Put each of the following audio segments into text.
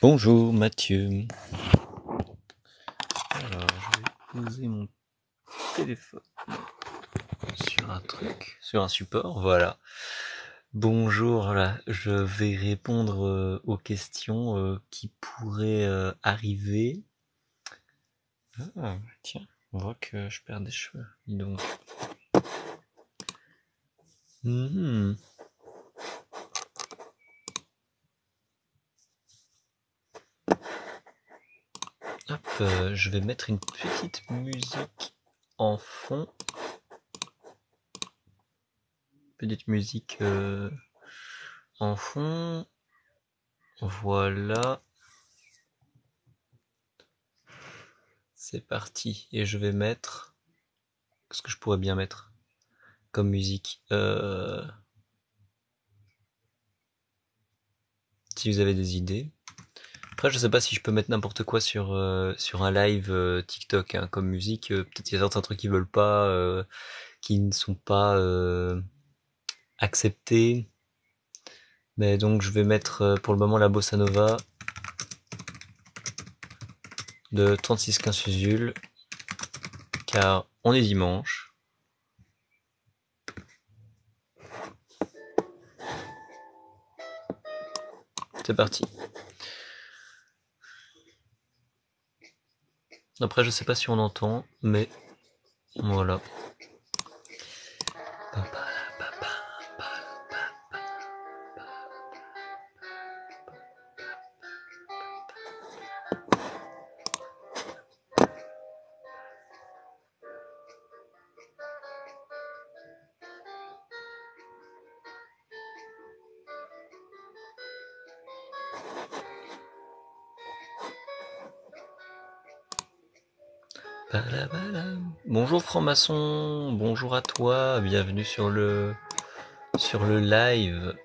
Bonjour Mathieu. Alors, je vais poser mon téléphone sur un support, voilà. Bonjour, là, je vais répondre aux questions qui pourraient arriver. Ah, tiens, on voit que je perds des cheveux, dis donc. Hop, je vais mettre une petite musique en fond. Petite musique en fond. Voilà. C'est parti. Et je vais mettre... Qu'est-ce que je pourrais bien mettre comme musique si vous avez des idées. Après, je sais pas si je peux mettre n'importe quoi sur un live TikTok hein, comme musique. Peut-être il y a certains trucs qui veulent pas, qui ne sont pas acceptés. Mais donc je vais mettre pour le moment la bossa nova de 3615 Susul, car on est dimanche. C'est parti. Après, je sais pas si on entend, mais voilà. Bonjour franc-maçon, bonjour à toi, bienvenue sur le live.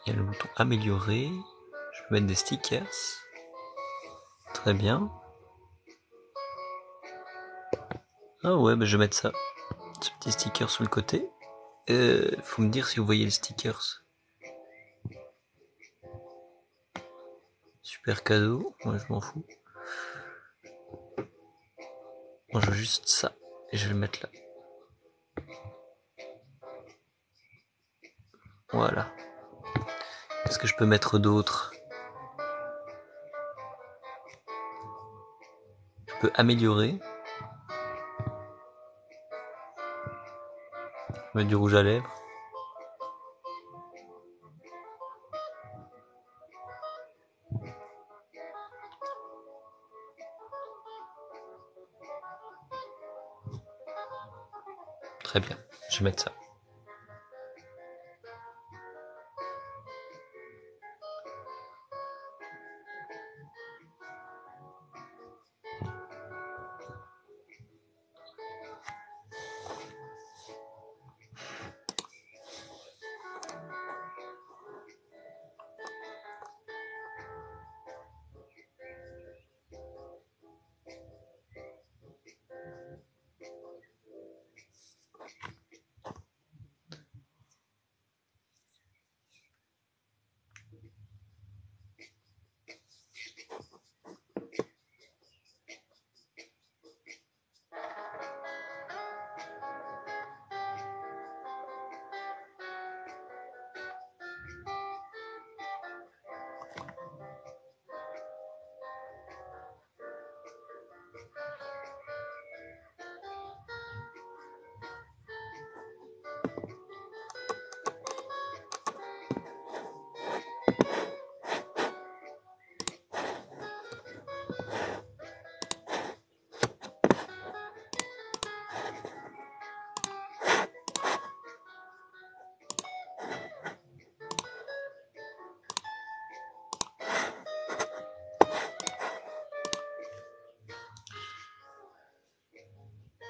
Il y a le bouton améliorer, je peux mettre des stickers. Très bien. Ah ouais, bah je vais mettre ça. Ce petit sticker sur le côté. Faut me dire si vous voyez les stickers. Super cadeau, moi je m'en fous. Moi je veux juste ça. Et je vais le mettre là. Voilà. Qu'est-ce que je peux mettre d'autre? Je peux améliorer. Mettre du rouge à lèvres. Très bien, je vais mettre ça.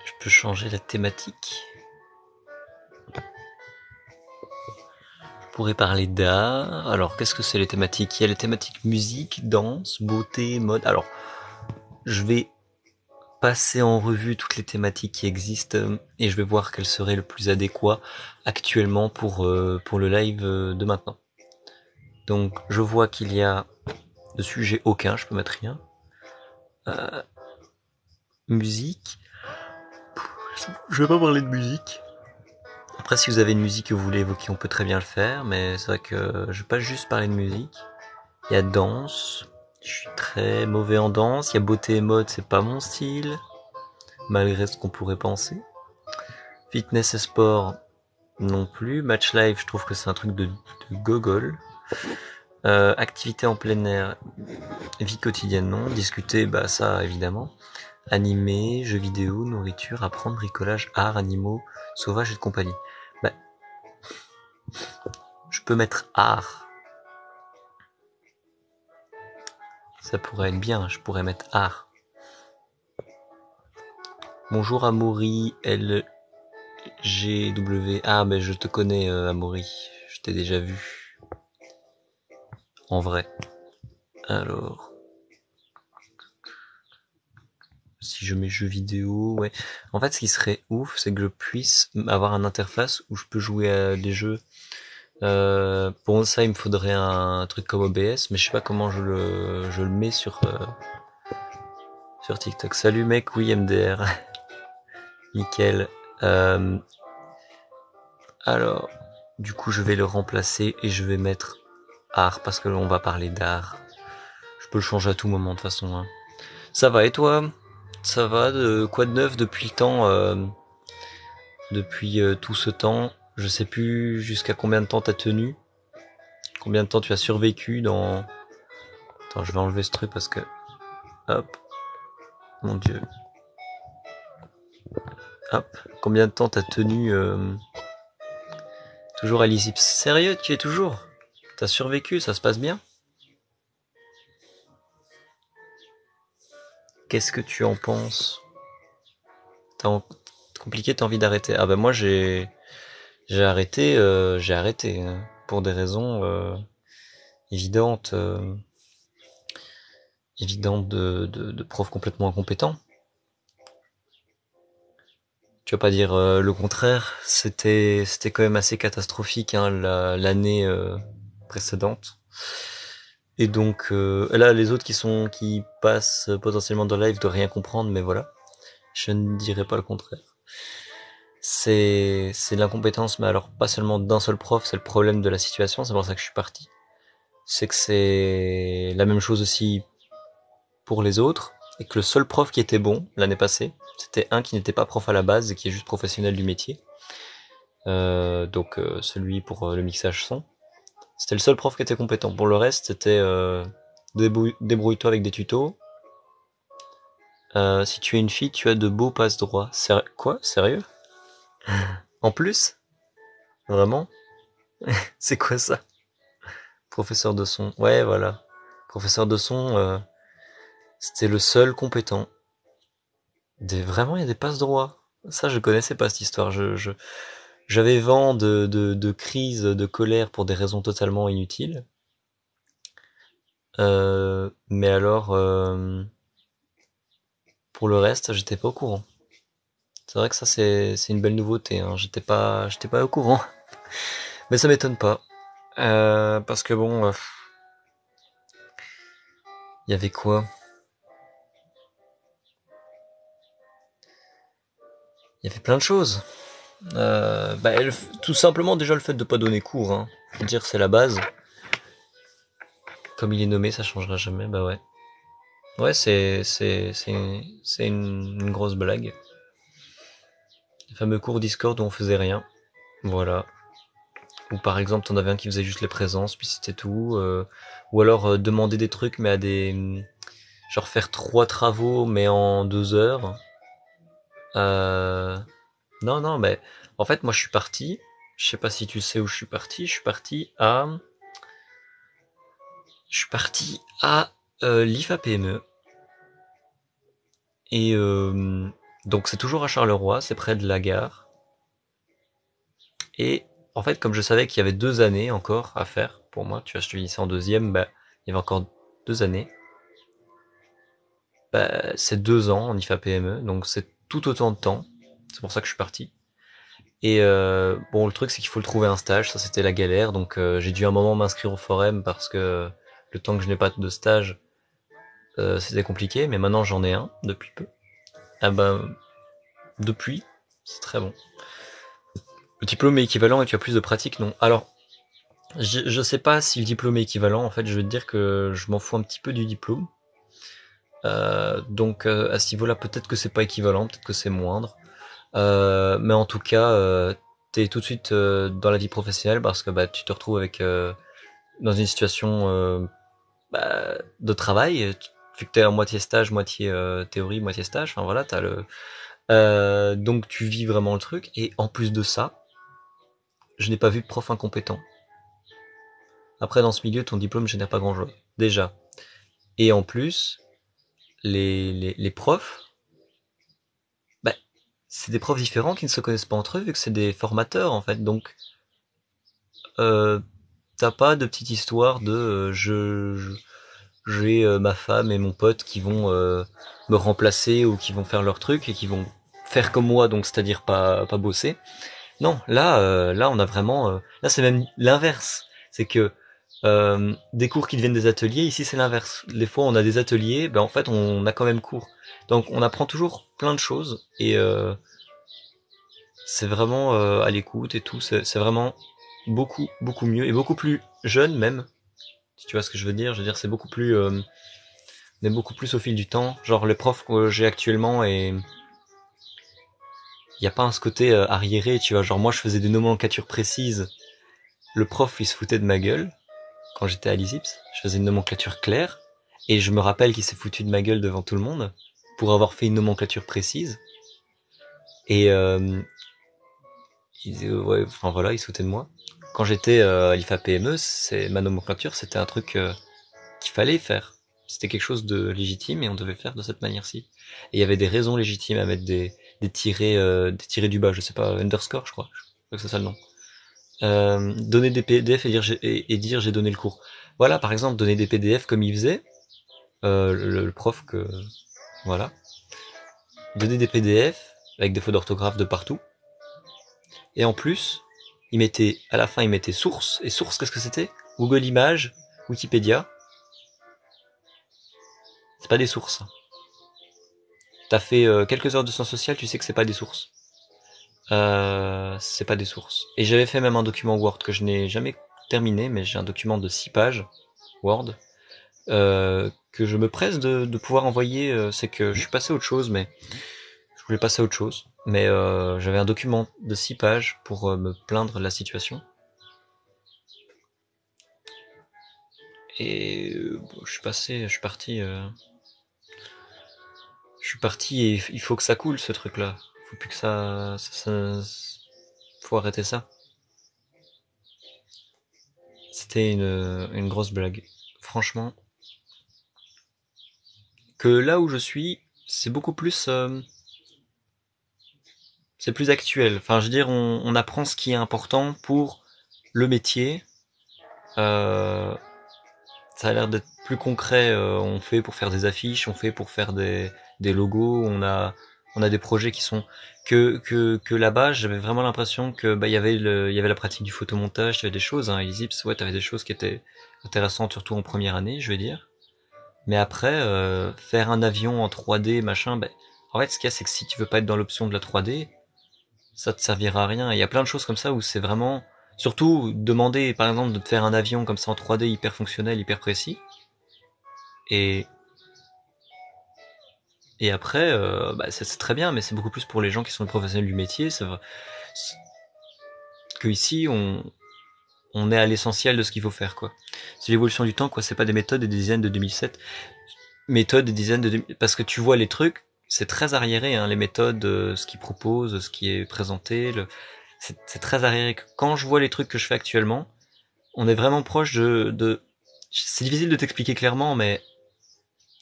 Je peux changer la thématique. pourrait parler d'art. Alors, qu'est-ce que c'est les thématiques? Il y a les thématiques musique, danse, beauté, mode. Alors, je vais passer en revue toutes les thématiques qui existent et je vais voir quel serait le plus adéquat actuellement pour le live de maintenant. Donc, je vois qu'il y a de sujet aucun, je peux mettre rien. Musique. Je vais pas parler de musique. Après, si vous avez une musique que vous voulez évoquer, on peut très bien le faire, mais c'est vrai que je vais pas juste parler de musique. Il y a danse. Je suis très mauvais en danse. Il y a beauté et mode, c'est pas mon style, malgré ce qu'on pourrait penser. Fitness et sport, non plus. Match live, je trouve que c'est un truc de gogol. Activité en plein air, vie quotidienne, non. Discuter, bah ça, évidemment. Animé, jeux vidéo, nourriture, apprendre, bricolage, art, animaux, sauvages et de compagnie. Bah, je peux mettre art. Ça pourrait être bien, je pourrais mettre art. Bonjour Amaury, LGW. Ah, mais je te connais, Amaury. Je t'ai déjà vu. En vrai. Alors. Si je mets jeux vidéo, ouais. En fait, ce qui serait ouf, c'est que je puisse avoir une interface où je peux jouer à des jeux. Pour ça, il me faudrait un truc comme OBS, mais je sais pas comment je le mets sur TikTok. Salut mec, oui MDR. Nickel. Euh, alors, du coup, je vais le remplacer et je vais mettre art parce que l'on va parler d'art. Je peux le changer à tout moment de toute façon. Hein. Ça va et toi? Ça va? Quoi de neuf depuis le temps? Depuis tout ce temps, je sais plus jusqu'à combien de temps t'as tenu, combien de temps tu as survécu dans. Attends, je vais enlever ce truc parce que. Hop, mon dieu. Hop, combien de temps t'as tenu toujours à l'ISIP? Sérieux, tu y es toujours? T'as survécu, ça se passe bien? Qu'est-ce que tu en penses? Compliqué, t'as envie d'arrêter? Ah bah moi j'ai arrêté hein, pour des raisons évidentes, évidentes de profs complètement incompétents. Tu vas pas dire le contraire. C'était quand même assez catastrophique hein, l'année précédente. Et donc là, les autres qui passent potentiellement dans le live doivent rien comprendre, mais voilà. Je ne dirais pas le contraire. C'est l'incompétence, mais alors pas seulement d'un seul prof, c'est le problème de la situation. C'est pour ça que je suis parti. C'est que c'est la même chose aussi pour les autres, et que le seul prof qui était bon l'année passée, c'était un qui n'était pas prof à la base et qui est juste professionnel du métier. Donc celui pour le mixage son. C'était le seul prof qui était compétent. Pour le reste, c'était débrouille-toi avec des tutos. Si tu es une fille, tu as de beaux passe-droits. Quoi? Sérieux? En plus? Vraiment? C'est quoi ça? Professeur de son. Ouais, voilà. Professeur de son, c'était le seul compétent. Vraiment, il y a des passe-droits. Ça, je connaissais pas cette histoire. J'avais vent de crise, de colère pour des raisons totalement inutiles. Mais alors, pour le reste, j'étais pas au courant. C'est vrai que ça, c'est une belle nouveauté. Hein. J'étais pas au courant. Mais ça m'étonne pas. Parce que bon, il y avait quoi? Il y avait plein de choses. Tout simplement déjà le fait de pas donner cours. Hein. Je veux dire, c'est la base. Comme il est nommé, ça changera jamais. Bah ouais. Ouais, c'est une grosse blague. Les fameux cours Discord où on faisait rien. Voilà. Ou par exemple, t'en avais un qui faisait juste les présences, puis c'était tout. Ou alors demander des trucs, mais à des... Genre faire 3 travaux, mais en 2 heures. Euh... Non, non, mais... En fait, moi, je suis parti. Je sais pas si tu sais où je suis parti. Je suis parti à l'IFA PME. Et donc, c'est toujours à Charleroi, c'est près de la gare. Et en fait, comme je savais qu'il y avait 2 années encore à faire pour moi, tu vois, je finissais en deuxième, bah, il y avait encore 2 années. Bah, c'est 2 ans en IFA PME, donc c'est tout autant de temps. C'est pour ça que je suis parti. Et bon, le truc, c'est qu'il faut le trouver un stage. Ça, c'était la galère. Donc, j'ai dû un moment m'inscrire au forum parce que le temps que je n'ai pas de stage, c'était compliqué. Mais maintenant, j'en ai un depuis peu. Ah ben, depuis, c'est très bon. Le diplôme est équivalent et tu as plus de pratique, non? Alors, je sais pas si le diplôme est équivalent. En fait, je veux te dire que je m'en fous un petit peu du diplôme. Donc, à ce niveau-là, peut-être que c'est pas équivalent, peut-être que c'est moindre. Mais en tout cas, t'es tout de suite dans la vie professionnelle parce que bah, tu te retrouves avec dans une situation bah, de travail, vu que t'es en moitié stage, moitié théorie, moitié stage. Enfin voilà, t'as le donc tu vis vraiment le truc. Et en plus de ça, je n'ai pas vu de prof incompétent. Après, dans ce milieu, ton diplôme génère pas grand-chose déjà. Et en plus, les profs, bah, c'est des profs différents qui ne se connaissent pas entre eux vu que c'est des formateurs en fait. Donc euh, t'as pas de petite histoire de j'ai ma femme et mon pote qui vont me remplacer ou qui vont faire leur truc et qui vont faire comme moi, donc c'est-à-dire pas bosser. Non, là on a vraiment là c'est même l'inverse. C'est que des cours qui deviennent des ateliers, ici c'est l'inverse. Les fois on a des ateliers, ben en fait on a quand même cours. Donc on apprend toujours plein de choses et c'est vraiment à l'écoute et tout. C'est vraiment beaucoup mieux et beaucoup plus jeune même. Si tu vois ce que je veux dire, c'est beaucoup plus, on est beaucoup plus au fil du temps. Genre les profs que j'ai actuellement et il y a pas ce côté arriéré, tu vois. Genre moi je faisais des nomenclatures précises. Le prof il se foutait de ma gueule quand j'étais à l'ISIPS. Je faisais une nomenclature claire et je me rappelle qu'il s'est foutu de ma gueule devant tout le monde pour avoir fait une nomenclature précise. Et il disait ouais, enfin voilà, il se foutait de moi. Quand j'étais à l'IFA PME, c'est ma nomenclature, c'était un truc qu'il fallait faire. C'était quelque chose de légitime et on devait le faire de cette manière-ci. Et il y avait des raisons légitimes à mettre des tirés du bas, je sais pas, underscore, je crois que c'est ça le nom. Donner des PDF et dire j'ai donné le cours. Voilà, par exemple, donner des PDF comme il faisait, le prof que, voilà. Donner des PDF avec des fautes d'orthographe de partout. Et en plus, à la fin, il mettait source. Et source, qu'est-ce que c'était? Google Images, Wikipédia. C'est pas des sources. T'as fait quelques heures de sciences sociales, tu sais que c'est pas des sources. C'est pas des sources. Et j'avais fait même un document Word que je n'ai jamais terminé, mais j'ai un document de 6 pages Word que je me presse de pouvoir envoyer. C'est que je suis passé à autre chose, mais je voulais passer à autre chose. Mais j'avais un document de 6 pages pour me plaindre de la situation. Et bon, je suis parti et il faut que ça coule ce truc-là. Faut plus que faut arrêter ça. C'était une grosse blague. Franchement, que là où je suis, c'est beaucoup plus, c'est plus actuel. Enfin, je veux dire, on apprend ce qui est important pour le métier. Euh, Ça a l'air d'être plus concret. On fait pour faire des affiches, on fait pour faire des logos. On a des projets qui sont que là-bas. J'avais vraiment l'impression que bah il y avait la pratique du photomontage, il y avait des choses. Hein, Elisips, ouais, t'avais des choses qui étaient intéressantes, surtout en première année, je vais dire. Mais après, faire un avion en 3D, machin, ben, en fait, ce qu'il y a, c'est que si tu veux pas être dans l'option de la 3D, ça te servira à rien. Il y a plein de choses comme ça où c'est vraiment, surtout demander, par exemple, de te faire un avion comme ça en 3D hyper fonctionnel, hyper précis. Et, et après, bah, c'est très bien, mais c'est beaucoup plus pour les gens qui sont les professionnels du métier. C'est vrai que ici, on est à l'essentiel de ce qu'il faut faire, quoi. C'est l'évolution du temps, quoi. C'est pas des méthodes et des dizaines de 2007. Méthodes et dizaines de parce que tu vois les trucs, c'est très arriéré, hein, les méthodes, ce qu'ils proposent, ce qui est présenté, c'est très arriéré. Quand je vois les trucs que je fais actuellement, on est vraiment proche c'est difficile de t'expliquer clairement, mais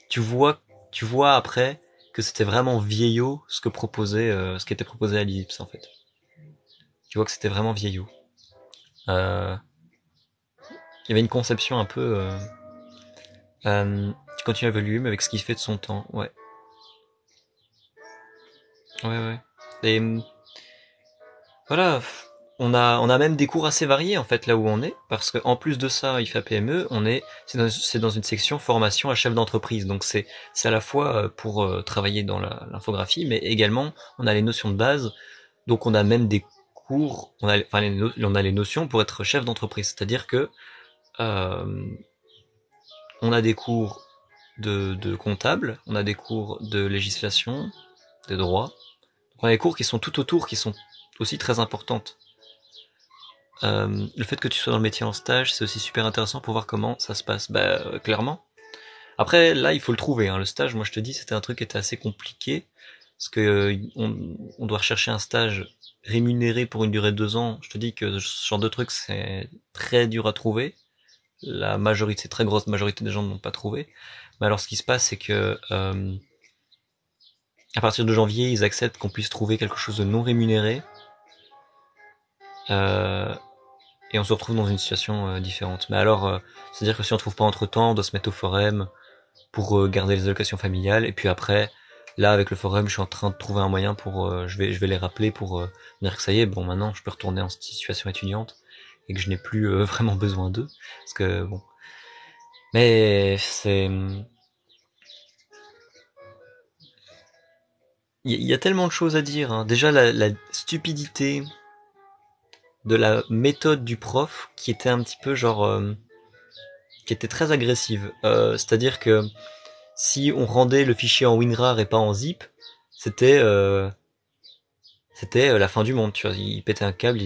tu vois, tu vois après que c'était vraiment vieillot ce qui était proposé à l'Ellipse en fait. Tu vois que c'était vraiment vieillot. Euh, il y avait une conception un peu qui continue à évoluer, mais avec ce qu'il fait de son temps. Ouais, ouais, ouais. Et voilà, on a même des cours assez variés en fait là où on est, parce qu'en plus de ça, IFA PME, c'est dans une section formation à chef d'entreprise. Donc c'est à la fois pour travailler dans l'infographie, mais également on a les notions de base. Donc on a même des cours, on a les notions pour être chef d'entreprise. C'est-à-dire que euh, on a des cours de comptable, on a des cours de législation, de droit. On a des cours qui sont tout autour, qui sont aussi très importantes. Le fait que tu sois dans le métier en stage, c'est aussi super intéressant pour voir comment ça se passe. Bah, clairement. Après, là, il faut le trouver, hein. Le stage, moi, je te dis, c'était un truc qui était assez compliqué. Parce que on doit rechercher un stage rémunéré pour une durée de 2 ans. Je te dis que ce genre de truc, c'est très dur à trouver. La majorité, très grosse majorité des gens ne l'ont pas trouvé. Mais alors, ce qui se passe, c'est que à partir de janvier, ils acceptent qu'on puisse trouver quelque chose de non rémunéré. Euh, et on se retrouve dans une situation différente. Mais alors, c'est-à-dire que si on trouve pas entre temps, on doit se mettre au forum pour garder les allocations familiales. Et puis après, là, avec le forum, je suis en train de trouver un moyen pour, je vais les rappeler pour dire que ça y est, bon, maintenant, je peux retourner en situation étudiante et que je n'ai plus vraiment besoin d'eux, parce que bon. Mais il y a tellement de choses à dire, hein. Déjà, la stupidité de la méthode du prof qui était un petit peu genre, qui était très agressive. C'est-à-dire que si on rendait le fichier en WinRAR et pas en zip, c'était la fin du monde. Tu vois, il pétait un câble,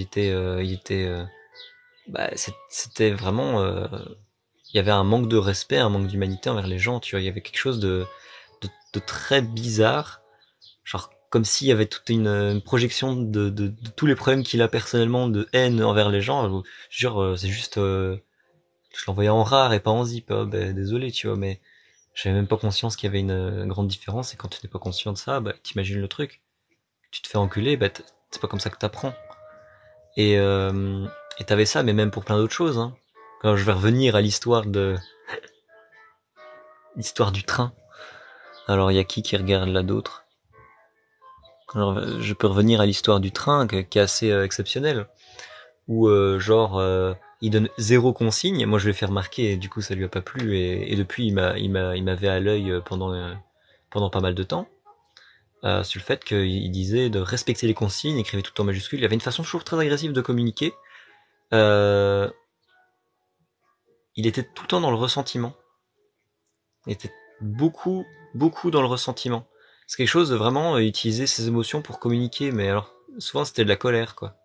bah, c'était vraiment, il y avait un manque de respect, un manque d'humanité envers les gens. Tu vois, il y avait quelque chose de très bizarre, genre comme s'il y avait toute une projection de tous les problèmes qu'il a personnellement, de haine envers les gens. Genre, c'est juste, je l'envoyais en rare et pas en zip. Oh, ben, désolé, tu vois, mais j'avais même pas conscience qu'il y avait une grande différence, et quand tu n'es pas conscient de ça, bah, t'imagines le truc. Tu te fais enculer, bah, c'est pas comme ça que t'apprends. Et, euh, et t'avais ça, mais même pour plein d'autres choses, hein. Quand je vais revenir à l'histoire du train. Alors, il y a qui regarde là d'autres? Alors, je peux revenir à l'histoire du train, qui est assez exceptionnelle. Où, genre, il donne zéro consigne. Moi, je l'ai fait remarquer, et du coup, ça lui a pas plu. Et depuis, il m'avait à l'œil pendant pas mal de temps. Sur le fait qu'il disait de respecter les consignes, écrivait tout en majuscule. Il avait une façon toujours très agressive de communiquer. Euh, il était tout le temps dans le ressentiment. Il était beaucoup, beaucoup dans le ressentiment. C'est quelque chose de vraiment utiliser ses émotions pour communiquer, mais alors souvent c'était de la colère, quoi.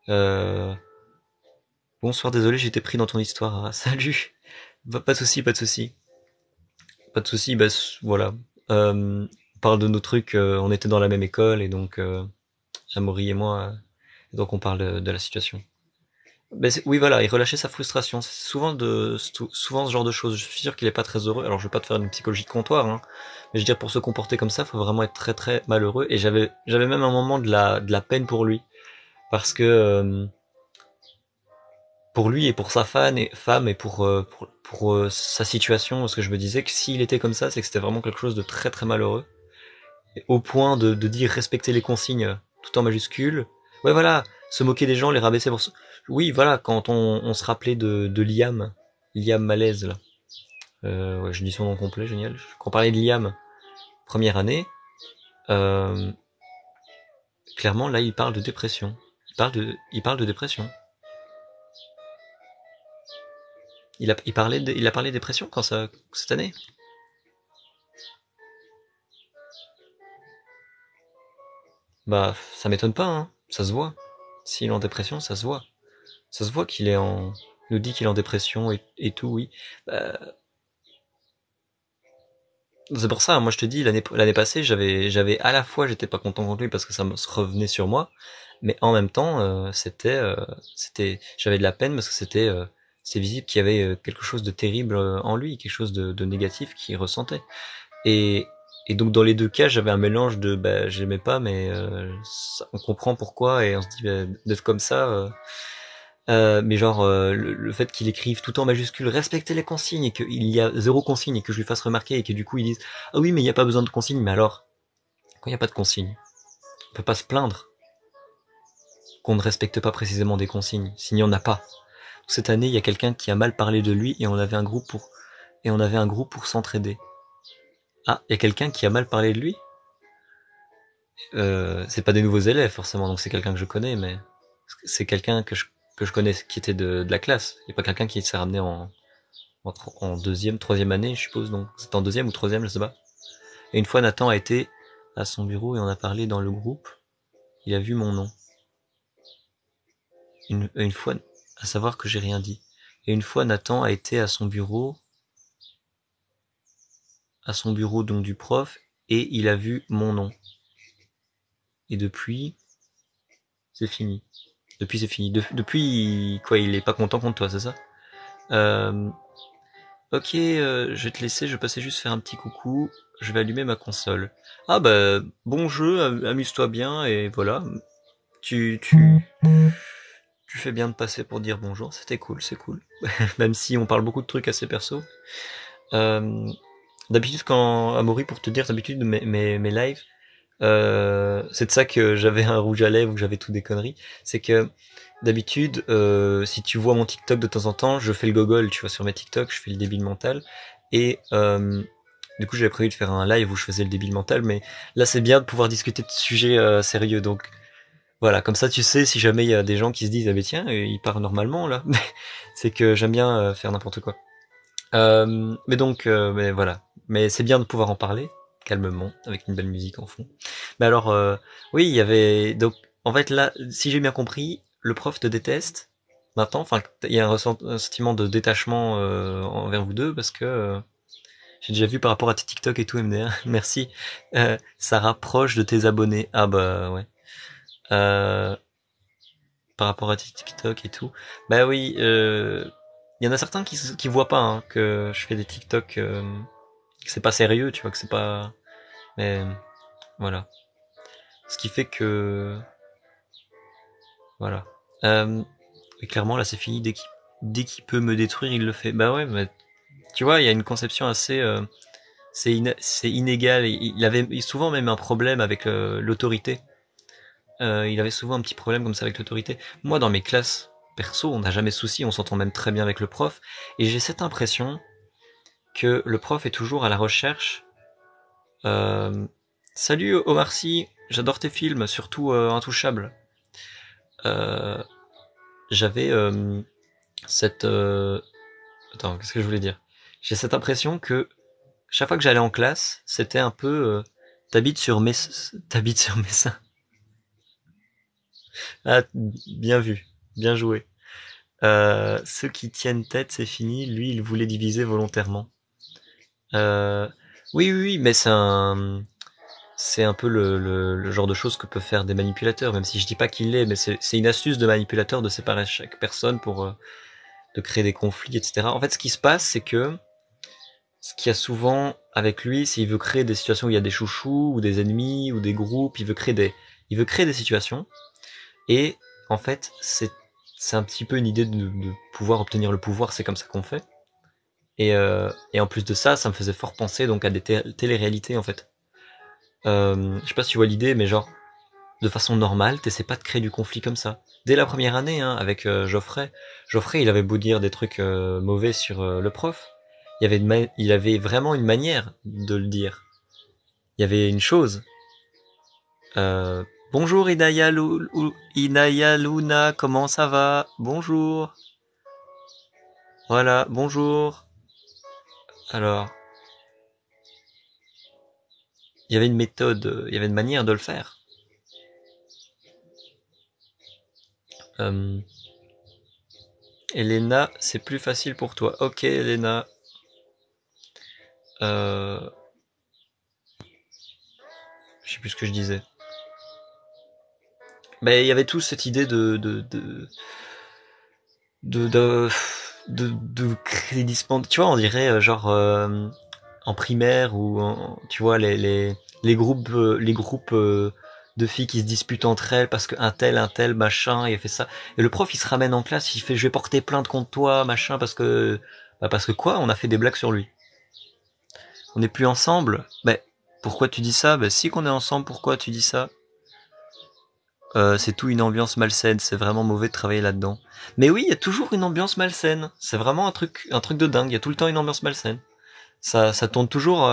Euh, Bonsoir, désolé, j'étais pris dans ton histoire. Ah, salut. Pas de souci, pas de souci, pas de souci. Bah voilà. On parle de nos trucs. On était dans la même école et donc Amaury et moi. Donc on parle de la situation. Ben oui, voilà, il relâchait sa frustration. C'est souvent ce genre de choses. Je suis sûr qu'il est pas très heureux. Alors, je vais pas te faire une psychologie de comptoir, hein. Mais je veux dire, pour se comporter comme ça, faut vraiment être très très malheureux. Et j'avais même un moment de la peine pour lui. Parce que, pour lui et pour sa femme et pour sa situation, parce que je me disais que s'il était comme ça, c'est que c'était vraiment quelque chose de très très malheureux. Et au point de dire respecter les consignes tout en majuscules. Ouais, voilà, se moquer des gens, les rabaisser pour... Oui, voilà, quand on se rappelait de Liam Malaise, là. Ouais, je dis son nom complet, génial. Quand on parlait de Liam, première année, euh, clairement, là, il parle de dépression. Il parle de dépression. Il a parlé de dépression cette année. Bah, ça m'étonne pas, hein. Ça se voit. S'il est en dépression, ça se voit. Ça se voit qu'il est en, il nous dit qu'il est en dépression et tout, oui. Bah, c'est pour ça, moi je te dis, l'année passée, j'avais à la fois, j'étais pas content contre lui parce que ça me revenait sur moi, mais en même temps, j'avais de la peine parce que c'est visible qu'il y avait quelque chose de terrible en lui, quelque chose de négatif qu'il ressentait. Et, et donc dans les deux cas, j'avais un mélange de, bah, j'aimais pas, mais on comprend pourquoi et on se dit, bah, d'être comme ça. Mais genre le fait qu'il écrive tout en majuscule respectez les consignes et qu'il y a zéro consigne et que je lui fasse remarquer et que du coup ils disent ah oui mais il n'y a pas besoin de consigne, mais alors quand il n'y a pas de consigne on peut pas se plaindre qu'on ne respecte pas précisément des consignes s'il n'y en a pas. Cette année il y a quelqu'un qui a mal parlé de lui et on avait un groupe pour s'entraider. Ah, il y a quelqu'un qui a mal parlé de lui. C'est pas des nouveaux élèves forcément, donc c'est quelqu'un que je connais, mais c'est quelqu'un que je connais qui était de la classe. Il n'y a pas quelqu'un qui s'est ramené en deuxième, troisième année, je suppose. Donc c'était en deuxième ou troisième, je sais pas. Et une fois, Nathan a été à son bureau et on a parlé dans le groupe. Il a vu mon nom. Une fois, à savoir que j'ai rien dit. Et une fois, Nathan a été à son bureau donc du prof, et il a vu mon nom. Et depuis, c'est fini. Depuis, c'est fini. Depuis, quoi, il est pas content contre toi, c'est ça? euh, Ok, je vais te laisser, je passais juste faire un petit coucou. Je vais allumer ma console. Ah bah, bon jeu, amuse-toi bien, et voilà. Tu, tu, tu fais bien de passer pour dire bonjour, c'était cool, c'est cool. Même si on parle beaucoup de trucs assez perso. Euh, D'habitude, quand Amaury, pour te dire, d'habitude, mes lives, c'est de ça que j'avais un rouge à lèvres ou que j'avais tout des conneries. C'est que d'habitude, si tu vois mon TikTok de temps en temps, je fais le gogol, tu vois, sur mes TikTok, je fais le débile mental. Et du coup, j'avais prévu de faire un live où je faisais le débile mental, mais là, c'est bien de pouvoir discuter de sujets sérieux. Donc voilà, comme ça, tu sais, si jamais il y a des gens qui se disent, ah ben tiens, il part normalement là, c'est que j'aime bien faire n'importe quoi. Mais donc, mais voilà. Mais c'est bien de pouvoir en parler calmement avec une belle musique en fond. Mais alors, oui, il y avait donc en fait là, si j'ai bien compris, le prof te déteste maintenant. Enfin, il y a un sentiment de détachement envers vous deux parce que j'ai déjà vu par rapport à tes TikTok et tout, MDR. Merci. Ça rapproche de tes abonnés. Ah bah ouais. Euh, Par rapport à tes TikTok et tout. Bah oui. Il y en a certains qui voient pas hein, que je fais des TikTok. Que c'est pas sérieux, tu vois, que c'est pas. Mais voilà. Ce qui fait que. Voilà. Et clairement, là, c'est fini. Dès qu'il peut me détruire, il le fait. Bah ouais, mais tu vois, il y a une conception assez. C'est inégal. Il avait souvent même un problème avec l'autorité. Il avait souvent un petit problème comme ça avec l'autorité. Moi, dans mes classes perso, on n'a jamais de souci, on s'entend même très bien avec le prof. Et j'ai cette impression que le prof est toujours à la recherche. Euh, Salut Omar Sy, j'adore tes films, surtout Intouchable. Euh, J'avais cette... Attends, qu'est-ce que je voulais dire? J'ai cette impression que chaque fois que j'allais en classe, c'était un peu... t'habites sur mes... T'habites sur mes seins. Ah, bien vu, bien joué. Ceux qui tiennent tête, c'est fini. Lui, il voulait diviser volontairement. Euh, oui, oui, oui, mais c'est un peu le genre de choses que peuvent faire des manipulateurs, même si je dis pas qu'il l'est, mais c'est une astuce de manipulateur de séparer chaque personne pour de créer des conflits, etc. En fait, ce qui se passe, c'est que ce qu'il y a souvent avec lui, c'est qu'il veut créer des situations où il y a des chouchous, ou des ennemis, ou des groupes, il veut créer des situations, et en fait, c'est un petit peu une idée de pouvoir obtenir le pouvoir, c'est comme ça qu'on fait. Et en plus de ça, ça me faisait fort penser donc à des télé-réalités en fait. Je sais pas si tu vois l'idée, mais genre de façon normale, t'essaies pas de créer du conflit comme ça. Dès la première année, hein, avec Geoffrey, il avait beau dire des trucs mauvais sur le prof, il avait vraiment une manière de le dire. Il y avait une chose. Euh, Bonjour Inaya Luna, comment ça va? Bonjour. Voilà, bonjour. Alors, il y avait une méthode, il y avait une manière de le faire. Euh, Elena, c'est plus facile pour toi. Ok, Elena. Euh, je sais plus ce que je disais. Mais il y avait tous cette idée de, de, de créer des tu vois, on dirait genre en primaire ou tu vois les groupes de filles qui se disputent entre elles parce qu'un tel, machin, il a fait ça. Et le prof, il se ramène en classe, il fait, je vais porter plainte contre toi, machin, parce que quoi? On a fait des blagues sur lui. On n'est plus ensemble? Pourquoi tu dis ça? Si qu'on est ensemble, pourquoi tu dis ça? C'est tout une ambiance malsaine, c'est vraiment mauvais de travailler là-dedans. Mais oui, il y a toujours une ambiance malsaine. C'est vraiment un truc de dingue. Il y a tout le temps une ambiance malsaine. Ça tourne toujours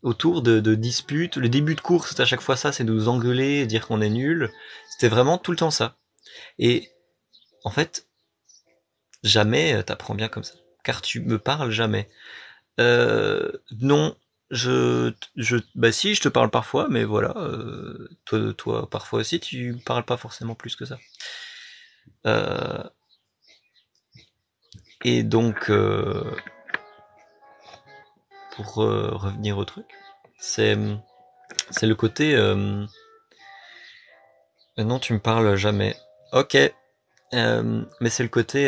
autour de disputes. Le début de cours, c'est à chaque fois ça, c'est de nous engueuler, dire qu'on est nul. C'était vraiment tout le temps ça. Et en fait, jamais t'apprends bien comme ça, car tu me parles jamais. Non, si, je te parle parfois, mais voilà. Toi, parfois aussi, tu parles pas forcément plus que ça. Euh, et donc, pour revenir au truc, c'est c'est le côté non, tu me parles jamais. Ok, mais c'est le côté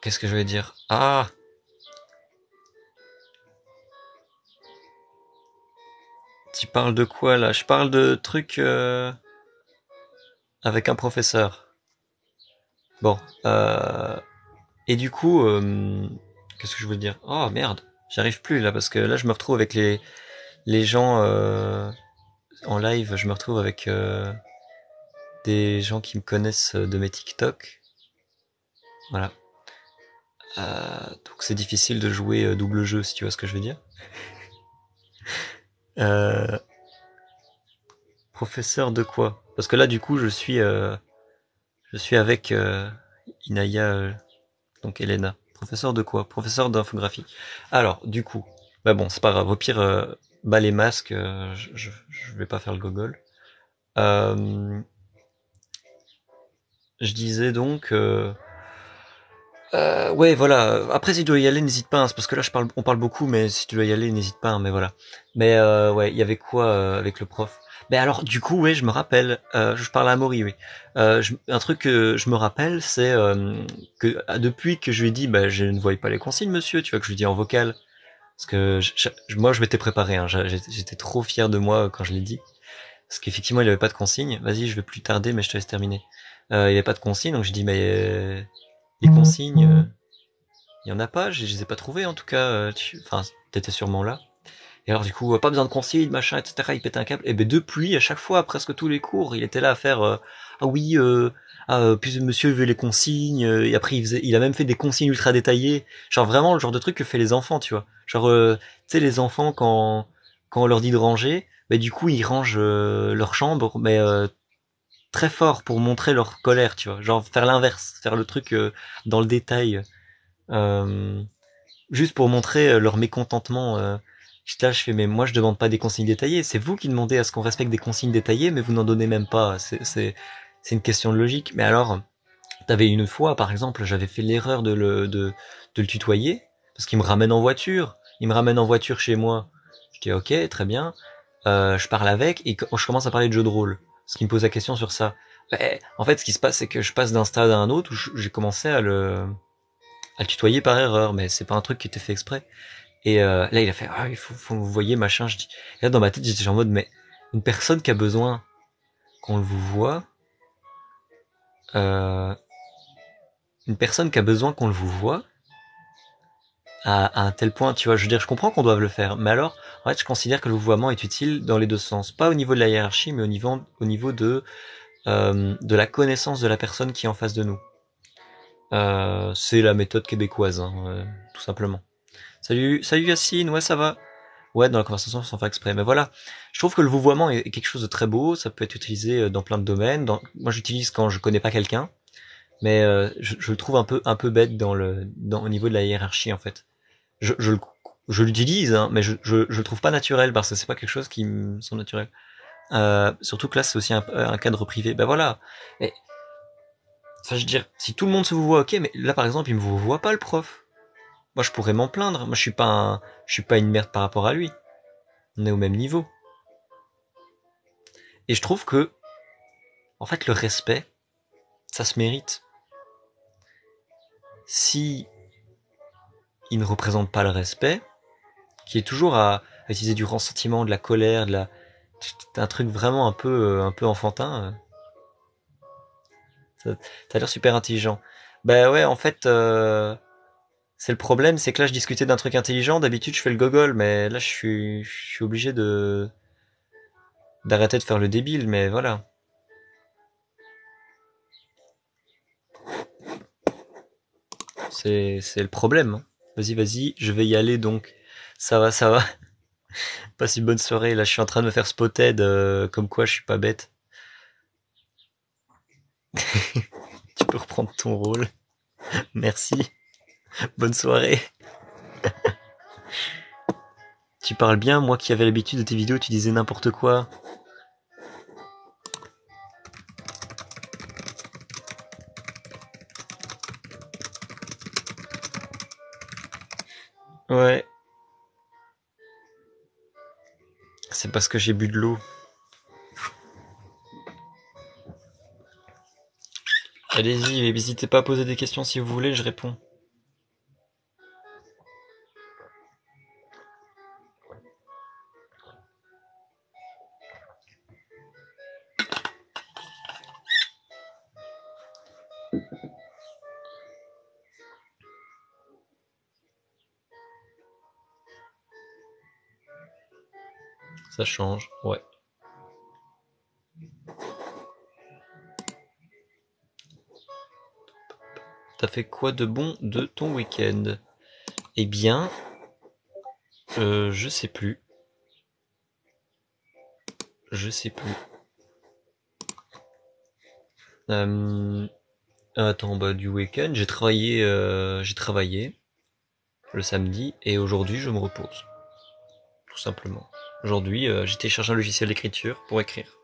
qu'est-ce que je vais dire? Ah, tu parles de quoi là? Je parle de trucs avec un professeur. Bon, et du coup, qu'est-ce que je veux dire? Oh merde, j'arrive plus là parce que là je me retrouve avec les gens en live. Je me retrouve avec des gens qui me connaissent de mes TikTok. Voilà. Donc c'est difficile de jouer double jeu si tu vois ce que je veux dire. Euh, Professeur de quoi? Parce que là du coup je suis avec Inaya, donc Elena. Professeur de quoi? Professeur d'infographie. Alors du coup, bon c'est pas grave. Au pire, bas les masques, je vais pas faire le gogol. Euh, je disais donc ouais, voilà. Après, si tu dois y aller, n'hésite pas, hein. C'est parce que là, on parle beaucoup, mais si tu dois y aller, n'hésite pas, hein, mais voilà. Mais ouais, il y avait quoi avec le prof? Mais alors, du coup, ouais, je me rappelle. Je parle à Maury, oui. Un truc que je me rappelle, c'est que depuis que je lui ai dit, je ne voyais pas les consignes, monsieur. Tu vois que je lui dis en vocal, parce que moi, je m'étais préparé. Hein, j'étais trop fier de moi quand je l'ai dit, parce qu'effectivement, il avait pas de consignes. Vas-y, je vais plus tarder, mais je te laisse terminer. Il avait pas de consignes, donc je dis, mais les consignes. Il y en a pas, je les ai pas trouvés en tout cas. Enfin, t'étais sûrement là. Et alors du coup, pas besoin de consigne, machin, etc. Il pète un câble. Et ben depuis, à chaque fois, presque tous les cours, il était là à faire ah oui, puis monsieur veut les consignes. Et après, il a même fait des consignes ultra détaillées. Genre vraiment le genre de truc que fait les enfants, tu vois. Genre, tu sais, les enfants quand on leur dit de ranger, du coup ils rangent leur chambre, mais très fort pour montrer leur colère, tu vois. Genre faire l'inverse, faire le truc dans le détail. Euh, Juste pour montrer leur mécontentement. Là, je fais, mais moi je demande pas des consignes détaillées, c'est vous qui demandez à ce qu'on respecte des consignes détaillées, mais vous n'en donnez même pas. C'est une question de logique. Mais alors, t'avais une fois, par exemple, j'avais fait l'erreur de le tutoyer, parce qu'il me ramène en voiture. Il me ramène en voiture chez moi. Je dis, ok, très bien. Je parle avec, et quand je commence à parler de jeux de rôle, parce qu'il me pose la question sur ça. En fait, ce qui se passe, c'est que je passe d'un stade à un autre où j'ai commencé à le tutoyer par erreur, mais c'est pas un truc qui était fait exprès. Et là, il a fait, ah, il faut vous voyez, machin. Je dis, et là, dans ma tête, j'étais en mode, mais une personne qui a besoin qu'on le vous voit, euh, une personne qui a besoin qu'on le vous voit, à un tel point, tu vois, je veux dire, je comprends qu'on doive le faire, mais alors, en fait, je considère que le vouvoiement est utile dans les deux sens, pas au niveau de la hiérarchie, mais au niveau de la connaissance de la personne qui est en face de nous. C'est la méthode québécoise, hein, tout simplement. Salut Yacine, ouais, ça va. Ouais, dans la conversation sans faire exprès. Mais voilà, je trouve que le vouvoiement est quelque chose de très beau. Ça peut être utilisé dans plein de domaines. Moi, j'utilise quand je connais pas quelqu'un, mais je le trouve un peu bête au niveau de la hiérarchie en fait. Je, je, le- je l'utilise, hein, mais je le trouve pas naturel parce que c'est pas quelque chose qui me semble naturel. Surtout que là, c'est aussi un cadre privé. Ben voilà. Et, enfin, je veux dire, si tout le monde se vous voit, ok, mais là, par exemple, il me vous voit pas le prof. Moi, je pourrais m'en plaindre. Moi, je suis pas une merde par rapport à lui. On est au même niveau. Et je trouve que, en fait, le respect, ça se mérite. Si il ne représente pas le respect, qui est toujours à utiliser du ressentiment, de la colère, un truc vraiment un peu enfantin. T'as l'air super intelligent. Bah ouais, en fait, c'est le problème, c'est que là je discutais d'un truc intelligent. D'habitude je fais le gogol, mais là je suis obligé de d'arrêter de faire le débile. Mais voilà, c'est le problème, hein. Vas-y, je vais y aller donc. Ça va. Passe une bonne soirée. Là, je suis en train de me faire spotted, comme quoi je suis pas bête. Tu peux reprendre ton rôle. Merci. Bonne soirée. Tu parles bien, moi qui avais l'habitude de tes vidéos, tu disais n'importe quoi. Ouais, c'est parce que j'ai bu de l'eau. Allez-y, n'hésitez pas à poser des questions si vous voulez, je réponds. Ça change, ouais. T'as fait quoi de bon de ton week-end? Eh bien, je sais plus. Je sais plus. Euh, attends, bah du week-end, j'ai travaillé le samedi et aujourd'hui je me repose, tout simplement. Aujourd'hui, j'ai téléchargé un logiciel d'écriture pour écrire.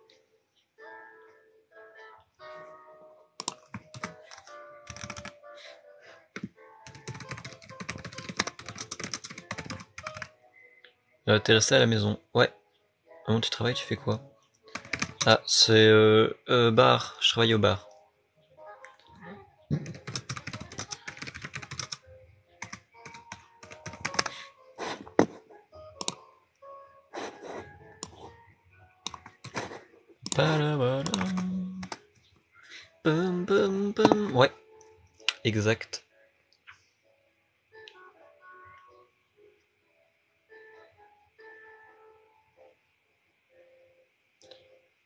T'es resté à la maison? Ouais. Comment tu travailles? Tu fais quoi? Ah, c'est bar. Je travaille au bar. Ouais, exact.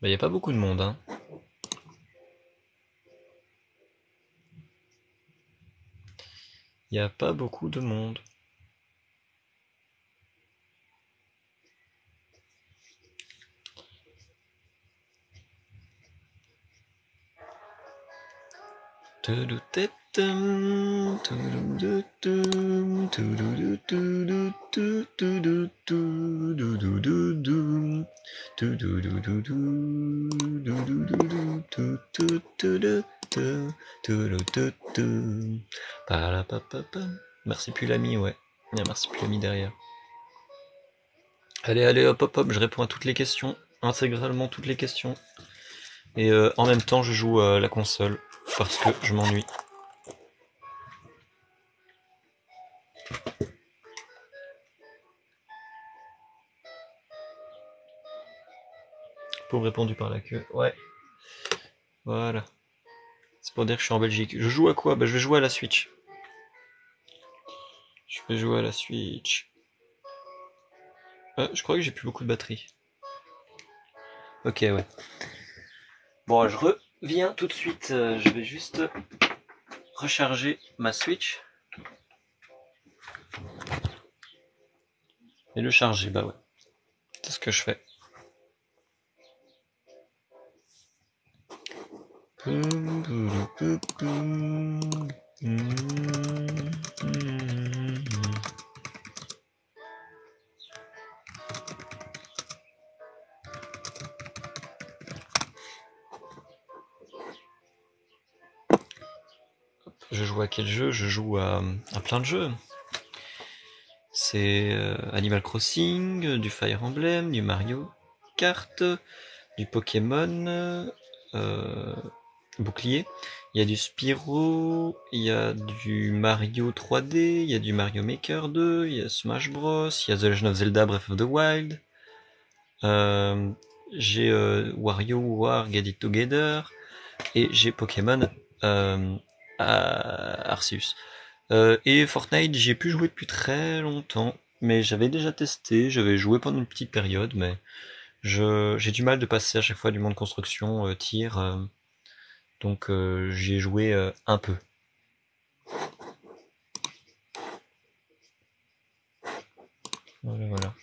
Bah, y a pas beaucoup de monde, hein. Y a pas beaucoup de monde. Merci Pulami, ouais. Merci Pulami derrière. Allez, hop, je réponds à toutes les questions, intégralement toutes les questions. Et en même temps, je joue à la console, parce que je m'ennuie. Pauvre répondu par la queue. Ouais, voilà. C'est pour dire que je suis en Belgique. Je joue à quoi? Bah je vais jouer à la Switch. Je vais jouer à la Switch. Je crois que j'ai plus beaucoup de batterie. Ok, ouais. Bon, je reviens tout de suite. Je vais juste recharger ma Switch. Et le charger, bah ouais. C'est ce que je fais. Je joue à quel jeu? Je joue à plein de jeux. C'est Animal Crossing, du Fire Emblem, du Mario Kart, du Pokémon, bouclier. Il y a du Spyro, il y a du Mario 3D, il y a du Mario Maker 2, il y a Smash Bros, il y a The Legend of Zelda Breath of the Wild. Euh, j'ai Wario War Get It Together et j'ai Pokémon euh, Arceus. Et Fortnite, j'y ai plus joué depuis très longtemps, mais j'avais déjà testé, j'avais joué pendant une petite période, mais j'ai du mal de passer à chaque fois du monde construction, tir, donc j'y ai joué un peu. Voilà, voilà.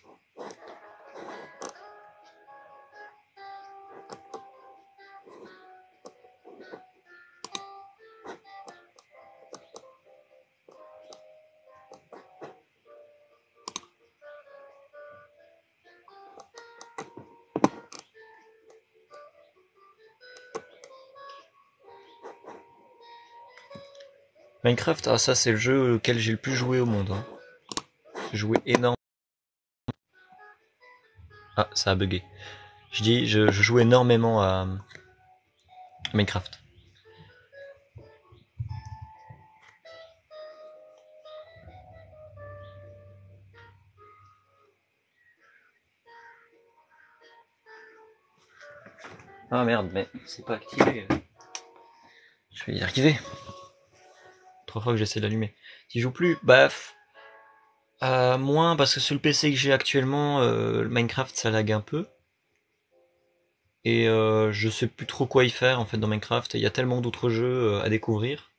Minecraft, ah ça c'est le jeu auquel j'ai le plus joué au monde, hein. J'ai joué énorme. Ah, ça a bugué. Je dis, je joue énormément à Minecraft. Ah merde, mais c'est pas activé. Je vais y arriver. 3 fois que j'essaie d'allumer. Si je joue plus, baf. Moins parce que sur le PC que j'ai actuellement, le Minecraft ça lag un peu. Et je sais plus trop quoi y faire en fait dans Minecraft. Il y a tellement d'autres jeux à découvrir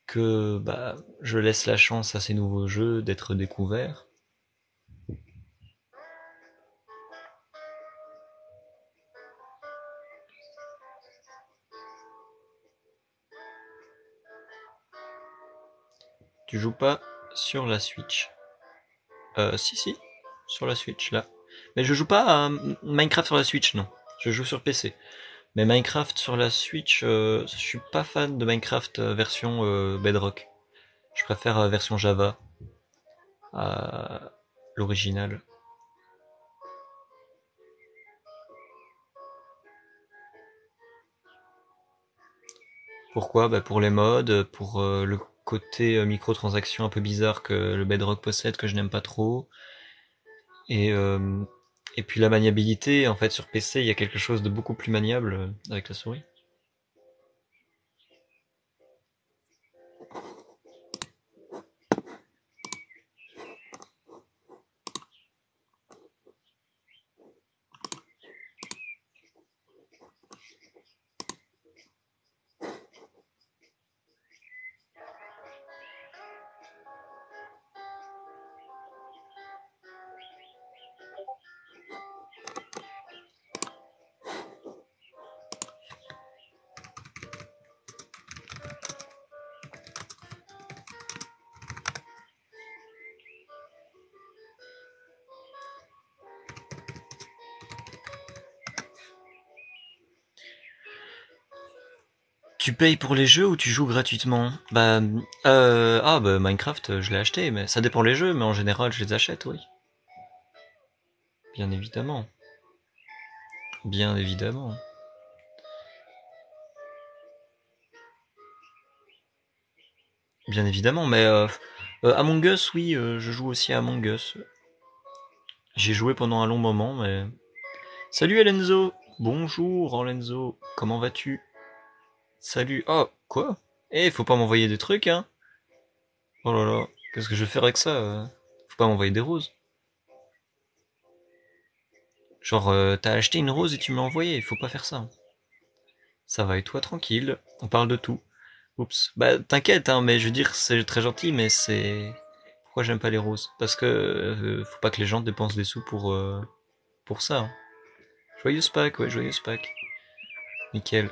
que bah je laisse la chance à ces nouveaux jeux d'être découverts. Tu joues pas sur la Switch? Si, sur la Switch là. Mais je joue pas à Minecraft sur la Switch, non. Je joue sur PC. Mais Minecraft sur la Switch, je suis pas fan de Minecraft version Bedrock. Je préfère version Java à l'original. Pourquoi? Bah pour les mods, pour le côté microtransaction un peu bizarre que le Bedrock possède, que je n'aime pas trop. Et, euh, et puis la maniabilité, en fait sur PC, il y a quelque chose de beaucoup plus maniable avec la souris. Tu payes pour les jeux ou tu joues gratuitement? Bah Minecraft, je l'ai acheté, mais ça dépend les jeux, mais en général je les achète, oui. Bien évidemment. Bien évidemment. Bien évidemment, mais Among Us, oui, je joue aussi à Among Us. J'ai joué pendant un long moment, mais... Salut Alenzo! Bonjour Alenzo, comment vas-tu? Salut. Oh, quoi? Eh, faut pas m'envoyer des trucs, hein? Oh là là, qu'est-ce que je vais faire avec ça? Faut pas m'envoyer des roses. Genre, t'as acheté une rose et tu m'as envoyé, faut pas faire ça. Ça va et toi, tranquille, on parle de tout. Oups. Bah, t'inquiète, hein, mais je veux dire, c'est très gentil, mais c'est... Pourquoi j'aime pas les roses? Parce que faut pas que les gens dépensent des sous pour ça, hein. Joyeuse Pâques, ouais, joyeuse Pâques. Nickel.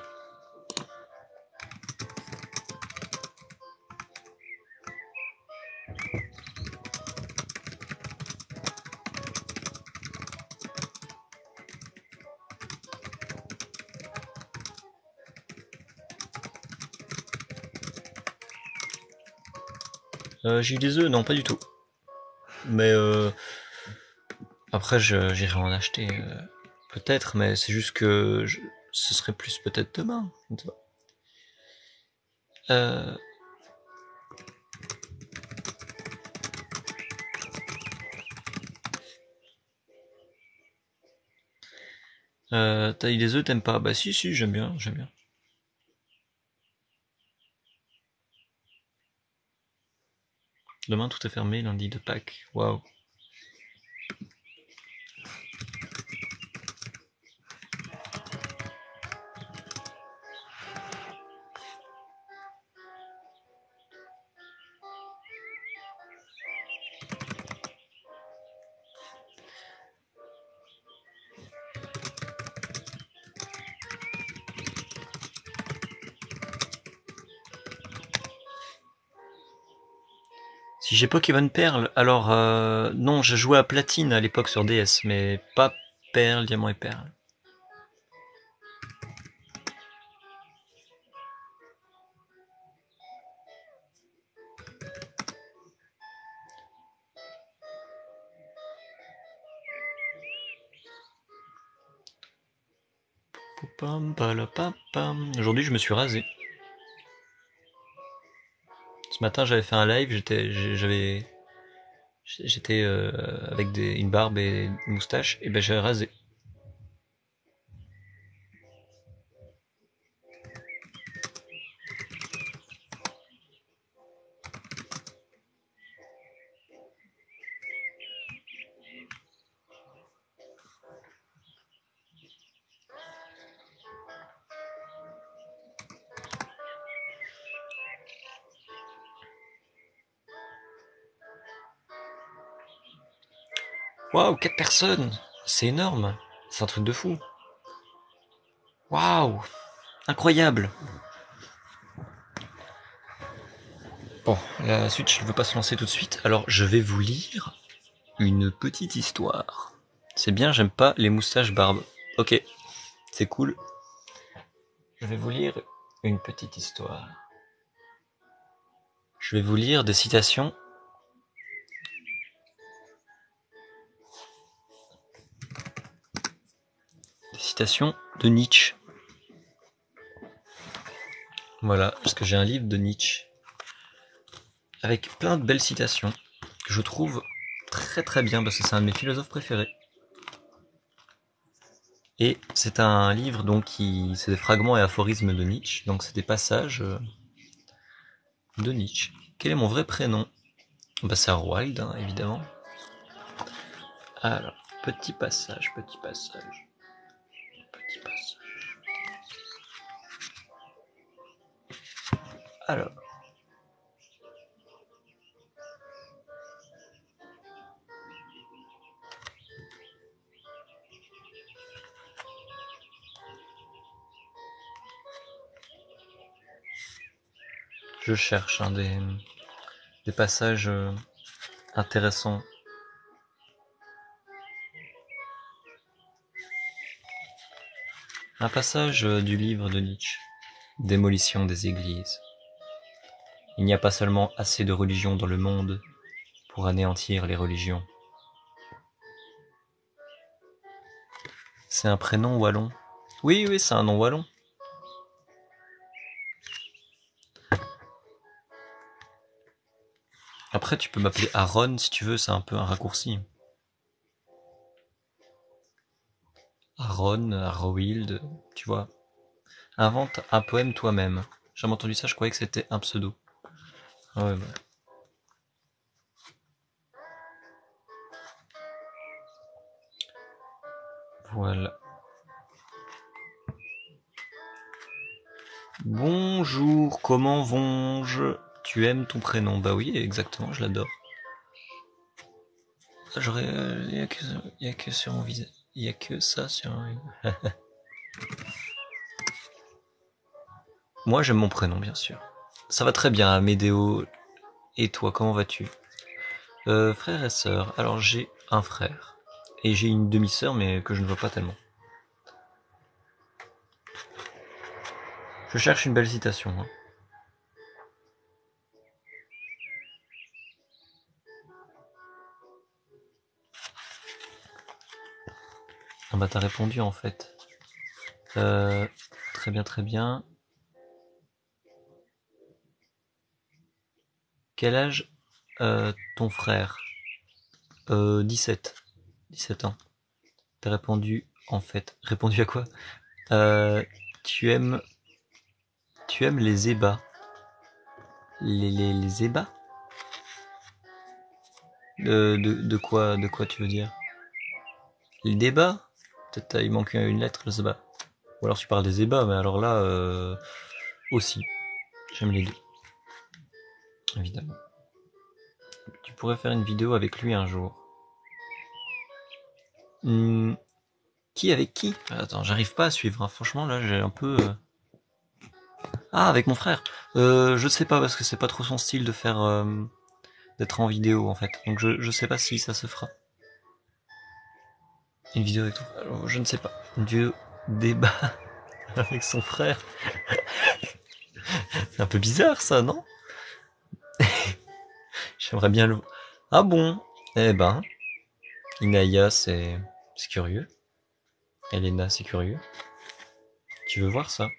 J'ai eu des œufs? Non, pas du tout. Mais après, j'irai en acheter peut-être, mais c'est juste que ce serait plus peut-être demain. Je ne sais pas. Euh... taille des œufs, t'aimes pas? Bah si, si, j'aime bien, j'aime bien. Demain tout est fermé, lundi de Pâques. Waouh. Si j'ai Pokémon Perle, alors non, je jouais à Platine à l'époque sur DS, mais pas Perle, Diamant et Perle. Aujourd'hui, je me suis rasé. Ce matin, j'avais fait un live, j'étais avec une barbe et une moustache, et ben j'ai rasé. Waouh, 4 personnes! C'est énorme! C'est un truc de fou! Waouh! Incroyable! Bon, la Switch ne veut pas se lancer tout de suite, alors je vais vous lire une petite histoire. C'est bien, j'aime pas les moustaches barbes. Ok, c'est cool. Je vais vous lire une petite histoire. Je vais vous lire des citations. Des citations de Nietzsche. Voilà, parce que j'ai un livre de Nietzsche avec plein de belles citations que je trouve très très bien parce que c'est un de mes philosophes préférés. Et c'est un livre donc c'est des fragments et aphorismes de Nietzsche, donc c'est des passages de Nietzsche. Quel est mon vrai prénom? Bah c'est Wilde, hein, évidemment. Alors, petit passage, petit passage, petit passage. Alors, je cherche des passages intéressants. Un passage du livre de Nietzsche. Démolition des églises. Il n'y a pas seulement assez de religions dans le monde pour anéantir les religions. C'est un prénom wallon. Oui, oui, c'est un nom wallon. Après, tu peux m'appeler Aaron si tu veux, c'est un peu un raccourci. Aaron, Arrowild, tu vois. Invente un poème toi-même. J'ai jamais entendu ça, je croyais que c'était un pseudo. Ah ouais, bah. Voilà. Bonjour, comment vont-je? Tu aimes ton prénom? Bah oui, exactement, je l'adore. J'aurais, y a que sur mon visage, y a que ça sur un... Moi, j'aime mon prénom, bien sûr. Ça va très bien, Amédéo. Et toi, comment vas-tu? Frère et sœur. Alors, j'ai un frère. Et j'ai une demi-sœur, mais que je ne vois pas tellement. Je cherche une belle citation. Hein. Ah bah, t'as répondu, en fait. Très bien, très bien. Quel âge ton frère? 17. 17 ans. T'as répondu, en fait. Répondu à quoi? Euh, tu aimes, tu aimes les ébats. Les ébats? De quoi tu veux dire? Les débats? Peut-être il manque une lettre, je sais pas. Ou alors tu parles des ébats, mais alors là, aussi. J'aime les deux, évidemment. Tu pourrais faire une vidéo avec lui un jour. Hmm, qui avec qui? Attends, j'arrive pas à suivre, hein. Franchement, là, j'ai un peu... Ah, avec mon frère. Je sais pas, parce que c'est pas trop son style de faire... d'être en vidéo, en fait. Donc je sais pas si ça se fera. Une vidéo avec ton frère. Alors, je ne sais pas. Une vidéo débat avec son frère. C'est un peu bizarre, ça, non? J'aimerais bien le... Ah bon? Eh ben, Inaya, c'est curieux. Elena, c'est curieux. Tu veux voir ça?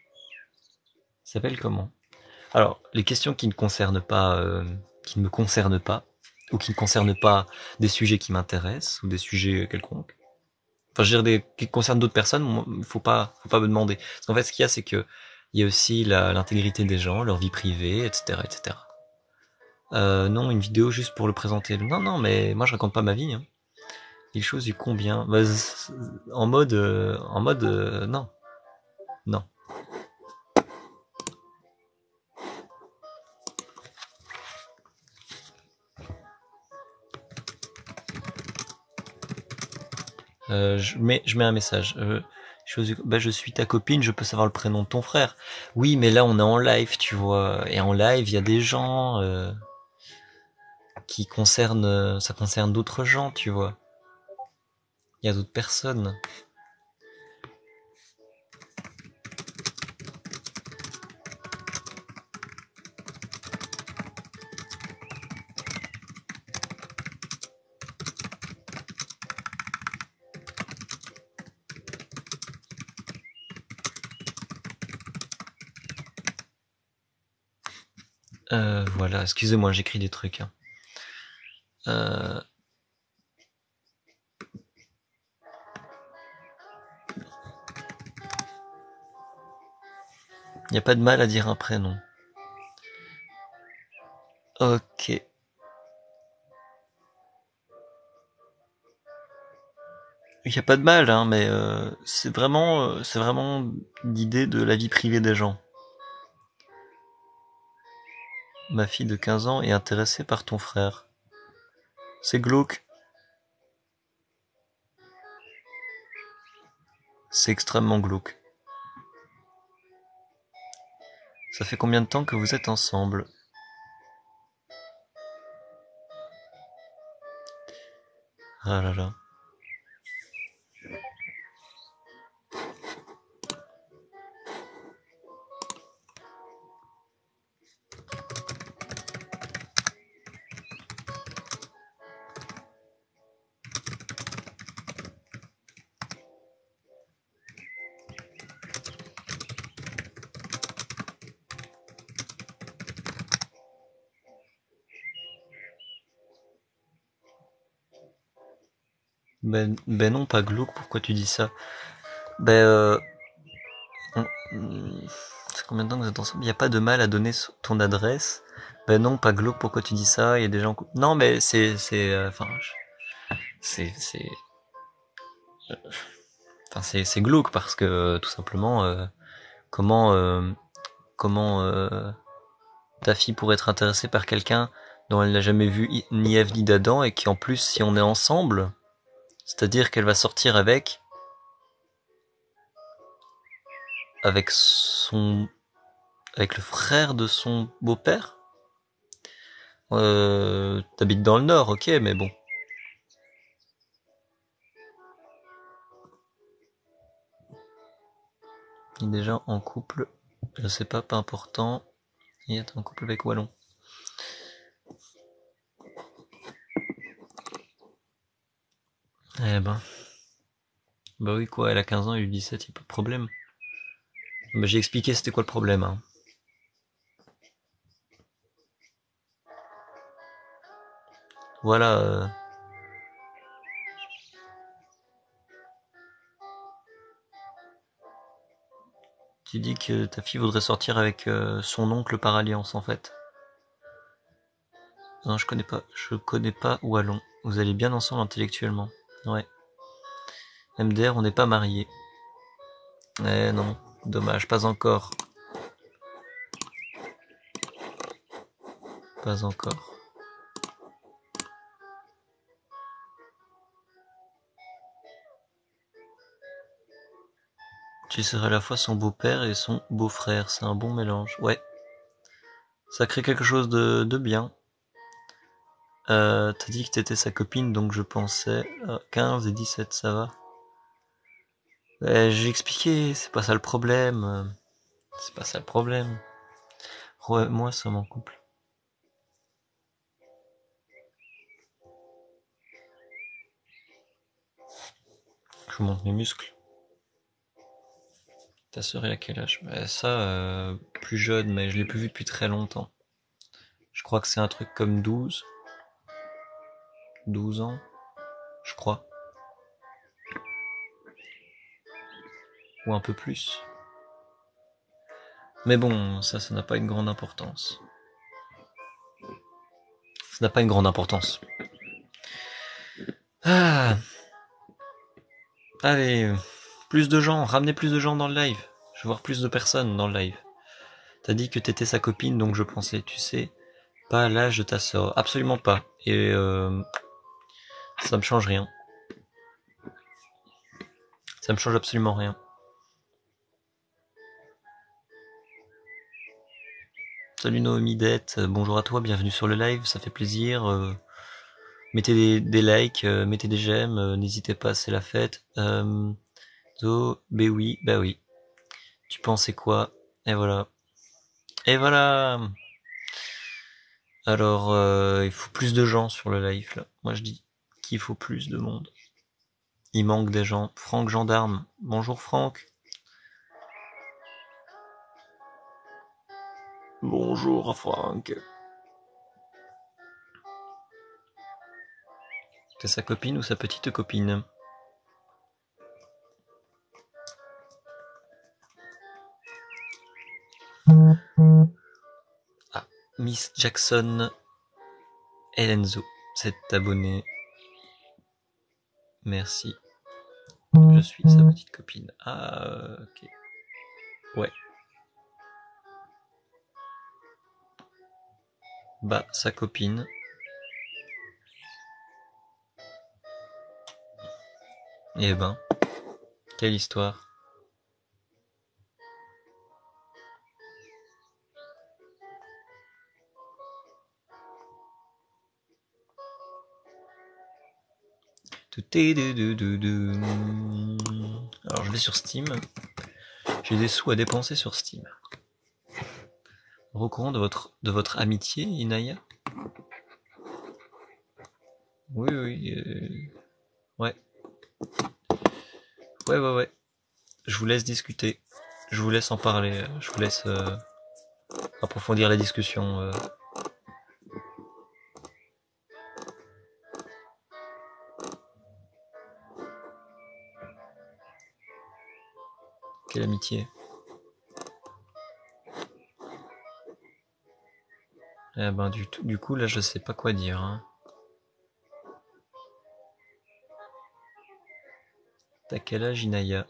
Ça s'appelle comment? Alors, les questions qui ne me concernent pas, ou qui ne concernent pas des sujets qui m'intéressent, ou des sujets quelconques. Enfin, je veux dire, qui concernent d'autres personnes, faut pas me demander. Parce qu'en fait, ce qu'il y a, c'est que il y a aussi l'intégrité des gens, leur vie privée, etc., etc. Non, une vidéo juste pour le présenter. Non, non, mais moi je raconte pas ma vie, hein. Il chose du combien? Bah, non, non. Je mets un message. Bah, je suis ta copine, je peux savoir le prénom de ton frère. Oui, mais là on est en live, tu vois. Et en live, il y a des gens ça concerne d'autres gens, tu vois. Il y a d'autres personnes. Voilà, excusez-moi, j'écris des trucs, hein. Euh, y a pas de mal à dire un prénom. Ok. Y a pas de mal, hein, mais c'est vraiment l'idée de la vie privée des gens. Ma fille de 15 ans est intéressée par ton frère. C'est glauque. C'est extrêmement glauque. Ça fait combien de temps que vous êtes ensemble? Ah là là. Ben non, pas glauque, pourquoi tu dis ça? Ben c'est combien de temps que vous êtes ensemble? Y a pas de mal à donner ton adresse. Ben non, pas glauque, pourquoi tu dis ça? Il y a des gens... Non, mais enfin, euh, c'est glauque parce que tout simplement, comment, euh, comment ta fille pourrait être intéressée par quelqu'un dont elle n'a jamais vu ni Ève ni d'Adam et qui en plus, si on est ensemble, c'est-à-dire qu'elle va sortir avec son, avec le frère de son beau-père. T'habites dans le Nord, ok, mais bon. Il est déjà en couple, je sais pas, pas important. Il est en couple avec Wallon. Eh ben, bah oui quoi, elle a 15 ans, il a 17, y'a pas de problème. Bah j'ai expliqué c'était quoi le problème, hein. Voilà. Tu dis que ta fille voudrait sortir avec son oncle par alliance, en fait. Non, je connais pas Wallon. Vous allez bien ensemble intellectuellement. Ouais. MDR, on n'est pas mariés. Eh non, dommage, pas encore. Pas encore. Tu serais à la fois son beau-père et son beau-frère, c'est un bon mélange. Ouais. Ça crée quelque chose de bien. T'as dit que t'étais sa copine, donc je pensais 15 et 17, ça va. J'ai expliqué, c'est pas ça le problème. C'est pas ça le problème. Ouais, moi, ça m'en couple. Je monte mes muscles. Ta sœur est à quel âge? Ça, plus jeune, mais je l'ai plus vu depuis très longtemps. Je crois que c'est un truc comme 12 ans, je crois. Ou un peu plus. Mais bon, ça n'a pas une grande importance. Ça n'a pas une grande importance. Ah, allez, plus de gens, ramenez plus de gens dans le live. Je veux voir plus de personnes dans le live. T'as dit que t'étais sa copine, donc je pensais, tu sais, pas l'âge de ta sœur. Absolument pas. Et ça me change rien. Ça me change absolument rien. Salut Noémie Dette, bonjour à toi, bienvenue sur le live, ça fait plaisir. Mettez des likes, mettez des j'aime, n'hésitez pas, c'est la fête. Bah oui. Tu pensais quoi? Et voilà. Et voilà. Alors, il faut plus de gens sur le live là. Moi je dis qu'il faut plus de monde. Il manque des gens. Franck Gendarme. Bonjour Franck. Bonjour Franck. C'est sa copine ou sa petite copine? Ah, Miss Jackson Elenzo, c'est abonné. Merci. Je suis sa petite copine. Ah, ok. Ouais. Bah, sa copine. Eh ben, quelle histoire. Alors je vais sur Steam. J'ai des sous à dépenser sur Steam. Au courant de votre amitié, Inaya? Oui. Ouais. Ouais. Je vous laisse discuter. Je vous laisse en parler. Je vous laisse approfondir la discussion. Quelle amitié. Eh ben du coup là je sais pas quoi dire. Hein. T'as quel âge, Inaya?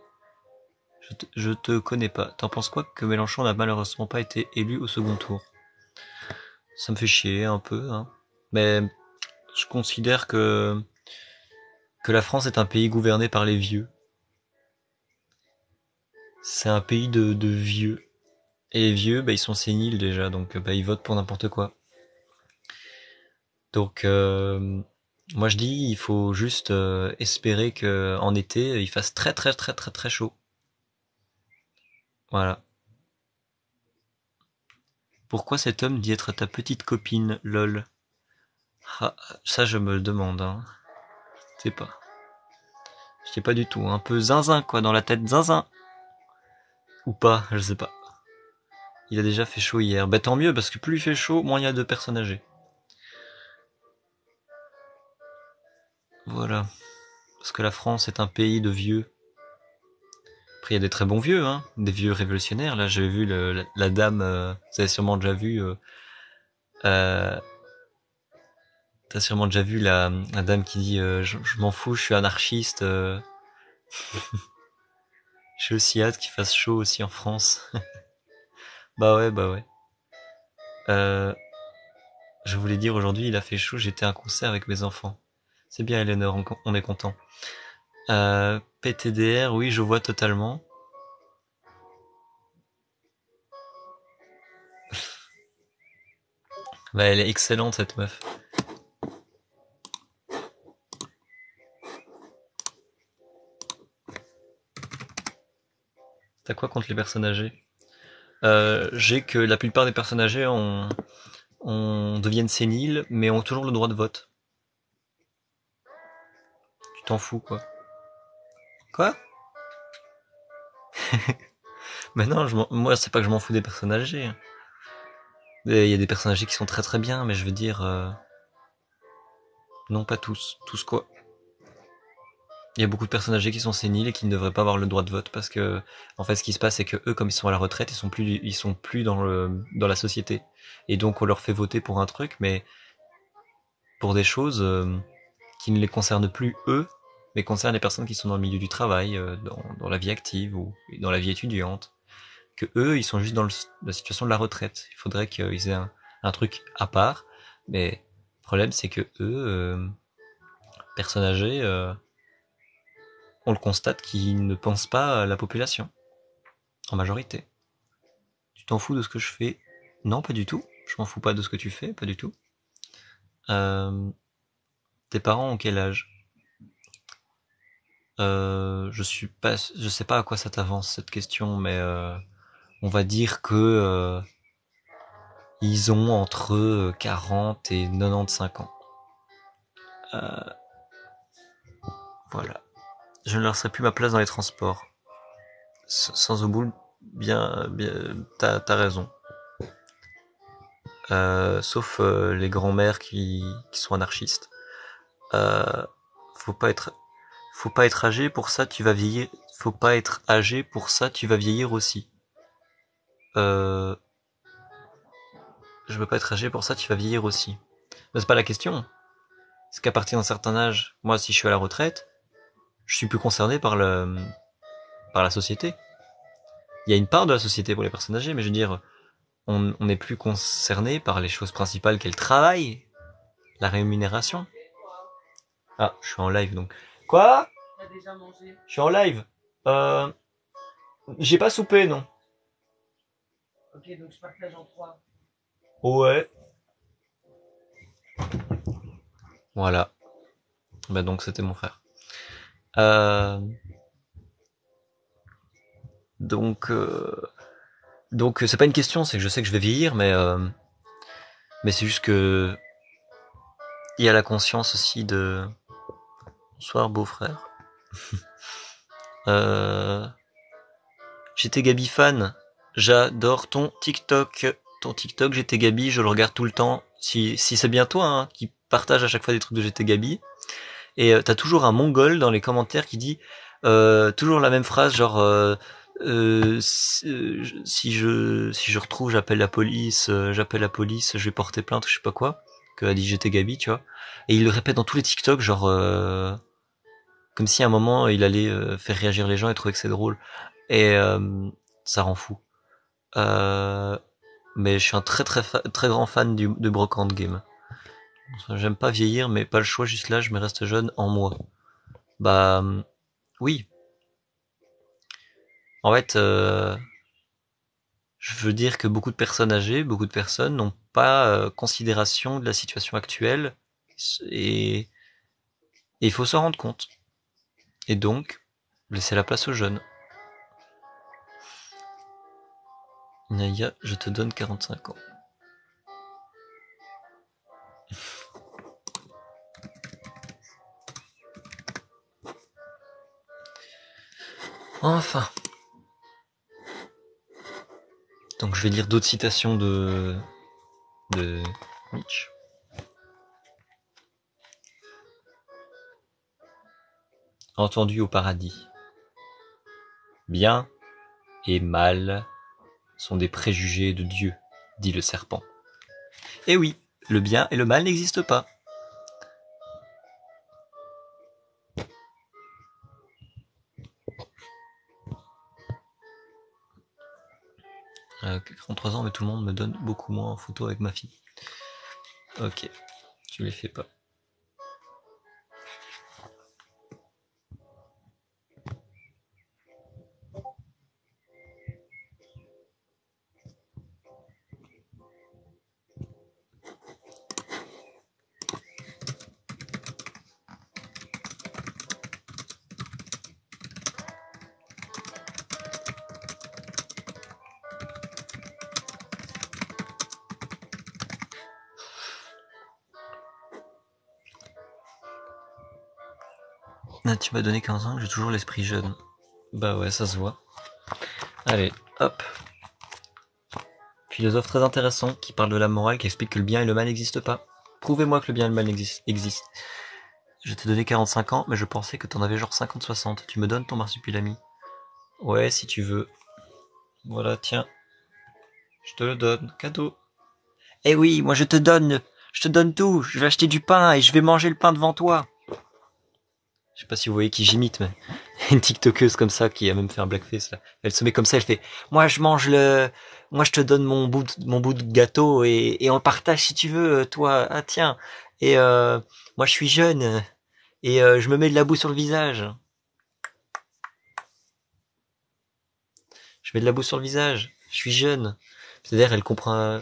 Je te connais pas. T'en penses quoi que Mélenchon n'a malheureusement pas été élu au second tour? Ça me fait chier un peu, hein. Mais je considère que la France est un pays gouverné par les vieux. C'est un pays de vieux. Et les vieux, bah, ils sont séniles déjà, donc bah, ils votent pour n'importe quoi. Donc moi je dis, il faut juste espérer que en été, il fasse très chaud. Voilà. Pourquoi cet homme dit être ta petite copine, lol? Ah, ça je me le demande, hein. Je sais pas. Je sais pas du tout. Un peu zinzin, quoi, dans la tête, zinzin. Ou pas, je sais pas. Il a déjà fait chaud hier. Bah tant mieux, parce que plus il fait chaud, moins il y a de personnes âgées. Voilà. Parce que la France est un pays de vieux. Après, il y a des très bons vieux, hein, des vieux révolutionnaires. Là, j'avais vu la dame, vous avez sûrement déjà vu, euh, t'as sûrement déjà vu la dame qui dit je m'en fous, je suis anarchiste. J'ai aussi hâte qu'il fasse chaud aussi en France. Bah ouais, bah ouais. Euh, je voulais dire aujourd'hui, il a fait chaud, j'étais à un concert avec mes enfants. C'est bien, Eleanor, on est content. PTDR, oui, je vois totalement. Bah, elle est excellente, cette meuf. T'as quoi contre les personnes âgées? J'ai que la plupart des personnes âgées deviennent séniles, mais ont toujours le droit de vote. Tu t'en fous, quoi. Quoi? Mais non, moi, c'est pas que je m'en fous des personnes âgées. Il y a des personnes âgées qui sont très très bien, mais je veux dire, non, pas tous. Tous quoi? Il y a beaucoup de personnes âgées qui sont séniles et qui ne devraient pas avoir le droit de vote parce que, en fait, ce qui se passe, c'est que eux, comme ils sont à la retraite, ils sont plus dans la société. Et donc, on leur fait voter pour un truc, mais pour des choses qui ne les concernent plus eux, mais concernent les personnes qui sont dans le milieu du travail, dans la vie active ou dans la vie étudiante. Que eux, ils sont juste dans la situation de la retraite. Il faudrait qu'ils aient un truc à part, mais le problème, c'est que eux, personnes âgées, on le constate qu'ils ne pensent pas à la population, en majorité. Tu t'en fous de ce que je fais? Non, pas du tout. Je m'en fous pas de ce que tu fais, pas du tout. Euh, tes parents ont quel âge? Je sais pas à quoi ça t'avance cette question, mais on va dire que ils ont entre 40 et 95 ans. Euh, voilà. Je ne leur serai plus ma place dans les transports. Sans au bout, t'as raison. Sauf les grands-mères qui sont anarchistes. Euh, faut pas être, faut pas être âgé pour ça, tu vas vieillir. Faut pas être âgé pour ça, tu vas vieillir aussi. Euh, je veux pas être âgé pour ça, tu vas vieillir aussi. Mais c'est pas la question. C'est qu'à partir d'un certain âge, moi, si je suis à la retraite, je suis plus concerné par la société. Il y a une part de la société pour les personnes âgées, mais je veux dire, on n'est plus concerné par les choses principales qu'est le travail, la rémunération. Ah, je suis en live donc. Quoi? T'as déjà mangé? Je suis en live. Euh, j'ai pas soupé, non. Ok, donc je partage en trois. Ouais. Voilà. Bah donc c'était mon frère. Euh, donc c'est pas une question, c'est que je sais que je vais vieillir, mais c'est juste que il y a la conscience aussi de. Bonsoir beau-frère. Euh, J'étais Gabi fan. J'adore ton TikTok. Ton TikTok, j'étais Gabi, je le regarde tout le temps. Si c'est bien toi hein, qui partage à chaque fois des trucs de j'étais Gabi. Et t'as toujours un mongol dans les commentaires qui dit toujours la même phrase, genre si je retrouve, j'appelle la police, je vais porter plainte, je sais pas quoi, que a dit j'étais Gabi, tu vois. Et il le répète dans tous les TikTok, genre comme si à un moment il allait faire réagir les gens et trouver que c'est drôle. Et ça rend fou. Euh, mais je suis un très grand fan de Brocante Game. J'aime pas vieillir, mais pas le choix, juste là, je me reste jeune en moi. Bah oui, en fait, je veux dire que beaucoup de personnes âgées, beaucoup de personnes n'ont pas considération de la situation actuelle et, et il faut s'en rendre compte. Et donc, laisser la place aux jeunes. Naya, je te donne 45 ans. Enfin. Donc je vais lire d'autres citations de Nietzsche. entendu au paradis. Bien et mal sont des préjugés de Dieu, dit le serpent. Eh oui, le bien et le mal n'existent pas. 43 ans, mais tout le monde me donne beaucoup moins en photo avec ma fille. Ok, tu les fais pas. Ah, tu m'as donné 15 ans, j'ai toujours l'esprit jeune. Bah ouais, ça se voit. Allez, hop. Philosophe très intéressant qui parle de la morale, qui explique que le bien et le mal n'existent pas. Prouvez-moi que le bien et le mal existent. Je t'ai donné 45 ans, mais je pensais que t'en avais genre 50-60. Tu me donnes ton marsupilami? Ouais, si tu veux. Voilà, tiens. Je te le donne, cadeau. Eh oui, moi je te donne tout. Je vais acheter du pain et je vais manger le pain devant toi. Je sais pas si vous voyez qui j'imite, mais une tiktokeuse comme ça qui a même fait un blackface là. Elle se met comme ça, elle fait moi je te donne mon bout de gâteau et on le partage si tu veux, toi. Ah tiens. Et moi je suis jeune et je me mets de la boue sur le visage. Je mets de la boue sur le visage. Je suis jeune. C'est-à-dire elle comprend.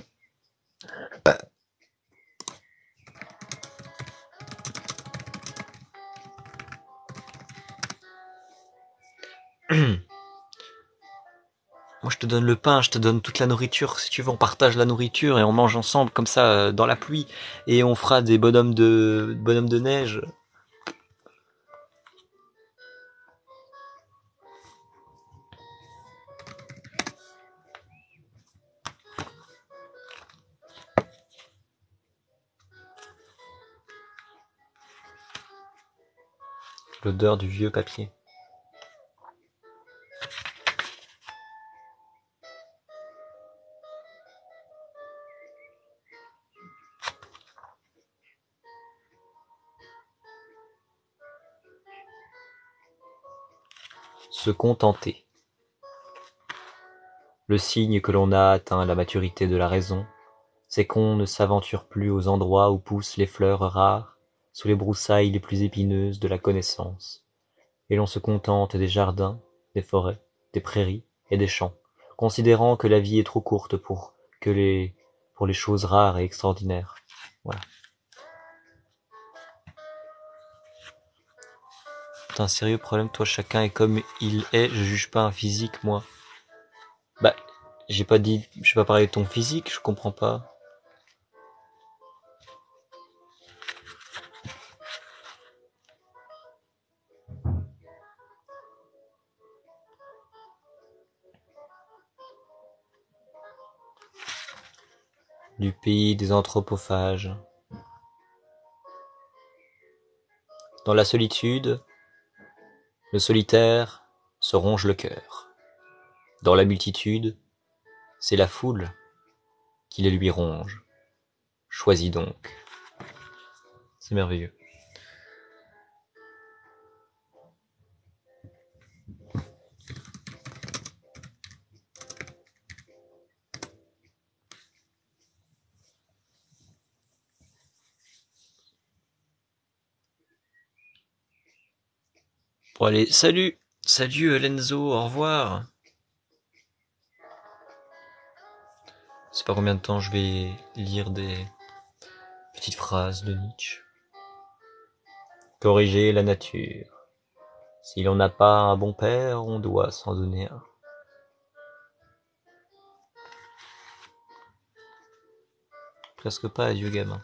Moi, je te donne le pain, je te donne toute la nourriture. Si tu veux, on partage la nourriture et on mange ensemble comme ça dans la pluie et on fera des bonhommes de neige. L'odeur du vieux papier. Se contenter. Le signe que l'on a atteint la maturité de la raison, c'est qu'on ne s'aventure plus aux endroits où poussent les fleurs rares, sous les broussailles les plus épineuses de la connaissance, et l'on se contente des jardins, des forêts, des prairies et des champs, considérant que la vie est trop courte pour les choses rares et extraordinaires. Voilà. T'as un sérieux problème, toi, chacun est comme il est, je juge pas un physique, moi. Bah, j'ai pas parlé de ton physique, je comprends pas. Du pays des anthropophages. Dans la solitude, le solitaire se ronge le cœur. Dans la multitude, c'est la foule qui les lui ronge. Choisis donc. C'est merveilleux. Bon allez, salut. Salut Lenzo, au revoir. Je sais pas combien de temps je vais lire des petites phrases de Nietzsche. Corriger la nature. Si l'on n'a pas un bon père, on doit s'en donner un. Presque pas adieu gamin.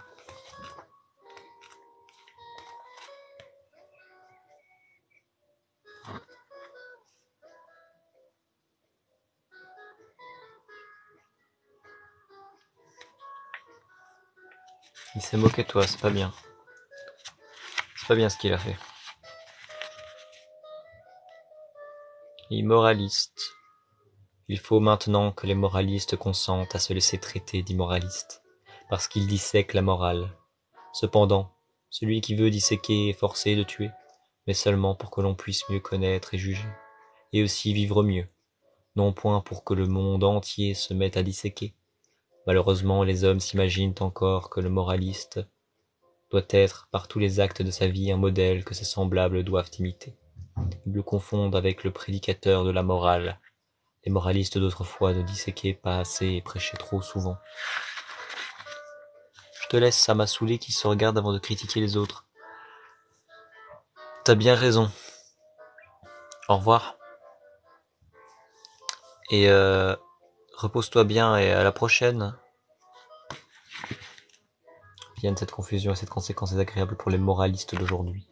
Il s'est moqué de toi, c'est pas bien. C'est pas bien ce qu'il a fait. Immoraliste. Il faut maintenant que les moralistes consentent à se laisser traiter d'immoralistes, parce qu'ils dissèquent la morale. Cependant, celui qui veut disséquer est forcé de tuer, mais seulement pour que l'on puisse mieux connaître et juger, et aussi vivre mieux, non point pour que le monde entier se mette à disséquer. Malheureusement, les hommes s'imaginent encore que le moraliste doit être, par tous les actes de sa vie, un modèle que ses semblables doivent imiter. Ils le confondent avec le prédicateur de la morale. Les moralistes d'autrefois ne disséquaient pas assez et prêchaient trop souvent. Je te laisse, ça m'a saoulé qu'ils se regardent avant de critiquer les autres. T'as bien raison. Au revoir. Et repose-toi bien et à la prochaine. Vienne cette confusion et cette conséquence désagréable pour les moralistes d'aujourd'hui.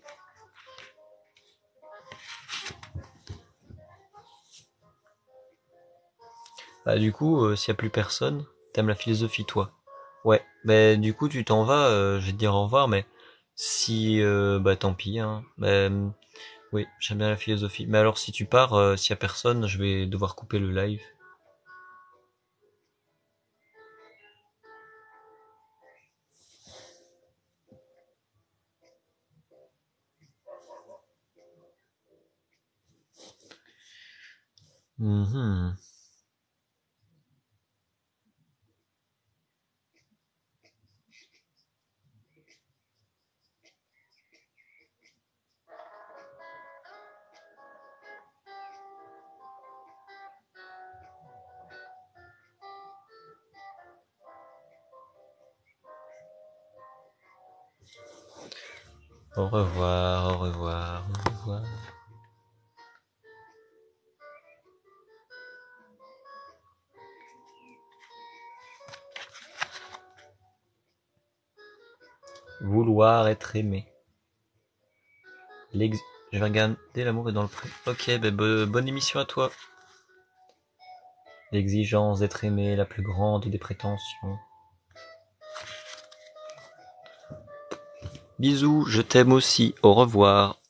Bah du coup, s'il y a plus personne, t'aimes la philosophie toi? Ouais, bah du coup tu t'en vas, je vais te dire au revoir, mais si bah tant pis, hein. Oui, j'aime bien la philosophie. Mais alors si tu pars, s'il y a personne, je vais devoir couper le live. Mhm. Au revoir, au revoir, au revoir. Vouloir être aimé. L'ex... Je vais regarder L'amour est dans le pré. Ok, bah, bonne émission à toi. L'exigence d'être aimé, la plus grande des prétentions. Bisous, je t'aime aussi. Au revoir.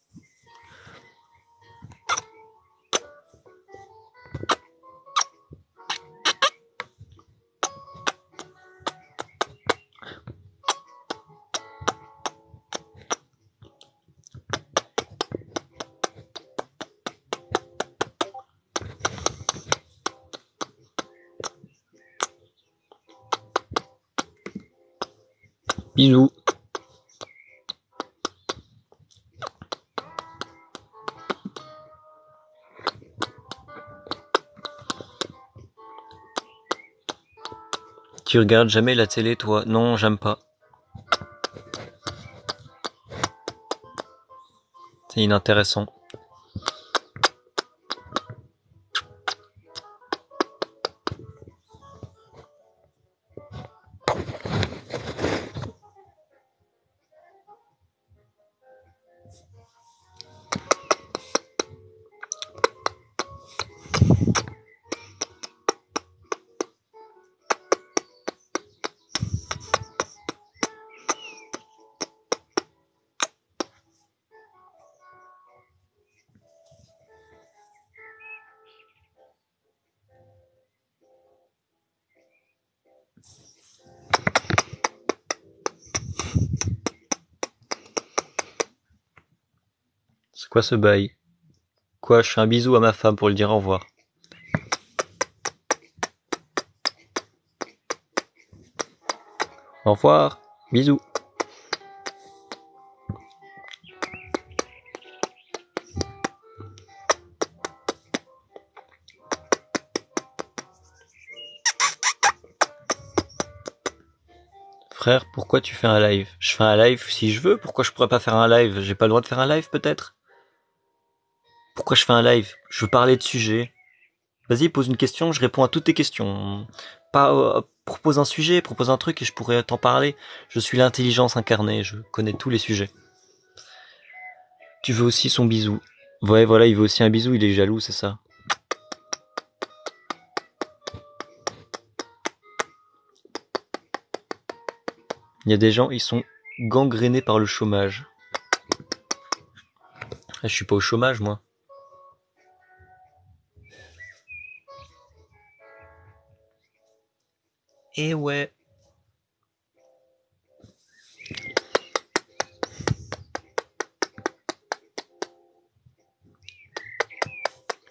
Bisous. Tu regardes jamais la télé, toi? Non, j'aime pas. C'est inintéressant. C'est quoi ce bail? Quoi, je fais un bisou à ma femme pour lui dire au revoir. Au revoir. Bisous. Frère, pourquoi tu fais un live? Je fais un live si je veux, pourquoi je pourrais pas faire un live? J'ai pas le droit de faire un live peut-être? Pourquoi je fais un live? Je veux parler de sujets. Vas-y, pose une question, je réponds à toutes tes questions. Pas propose un sujet, propose un truc et je pourrais t'en parler. Je suis l'intelligence incarnée, je connais tous les sujets. Tu veux aussi son bisou. Ouais, voilà, il veut aussi un bisou, il est jaloux, c'est ça. Il y a des gens, ils sont gangrénés par le chômage. Je suis pas au chômage, moi. Et ouais.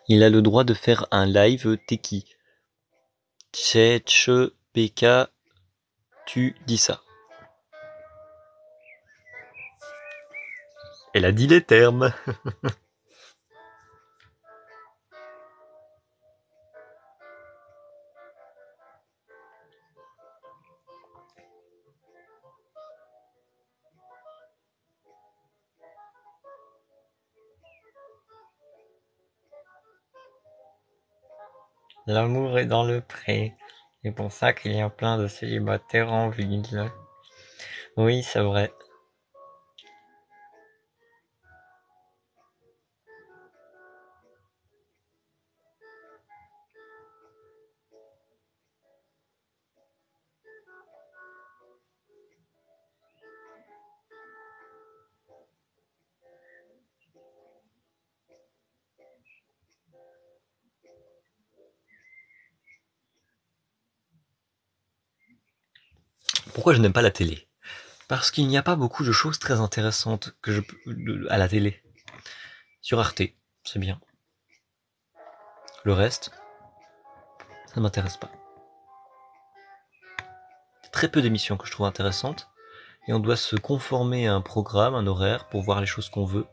Il a le droit de faire un live Teki. Tchetch PK, tu dis ça. Elle a dit les termes. L'amour est dans le pré. C'est pour ça qu'il y a plein de célibataires en ville. Oui, c'est vrai. Pourquoi je n'aime pas la télé? Parce qu'il n'y a pas beaucoup de choses très intéressantes à la télé. Sur Arte, c'est bien. Le reste, ça ne m'intéresse pas. Très peu d'émissions que je trouve intéressantes. Et on doit se conformer à un programme, un horaire, pour voir les choses qu'on veut.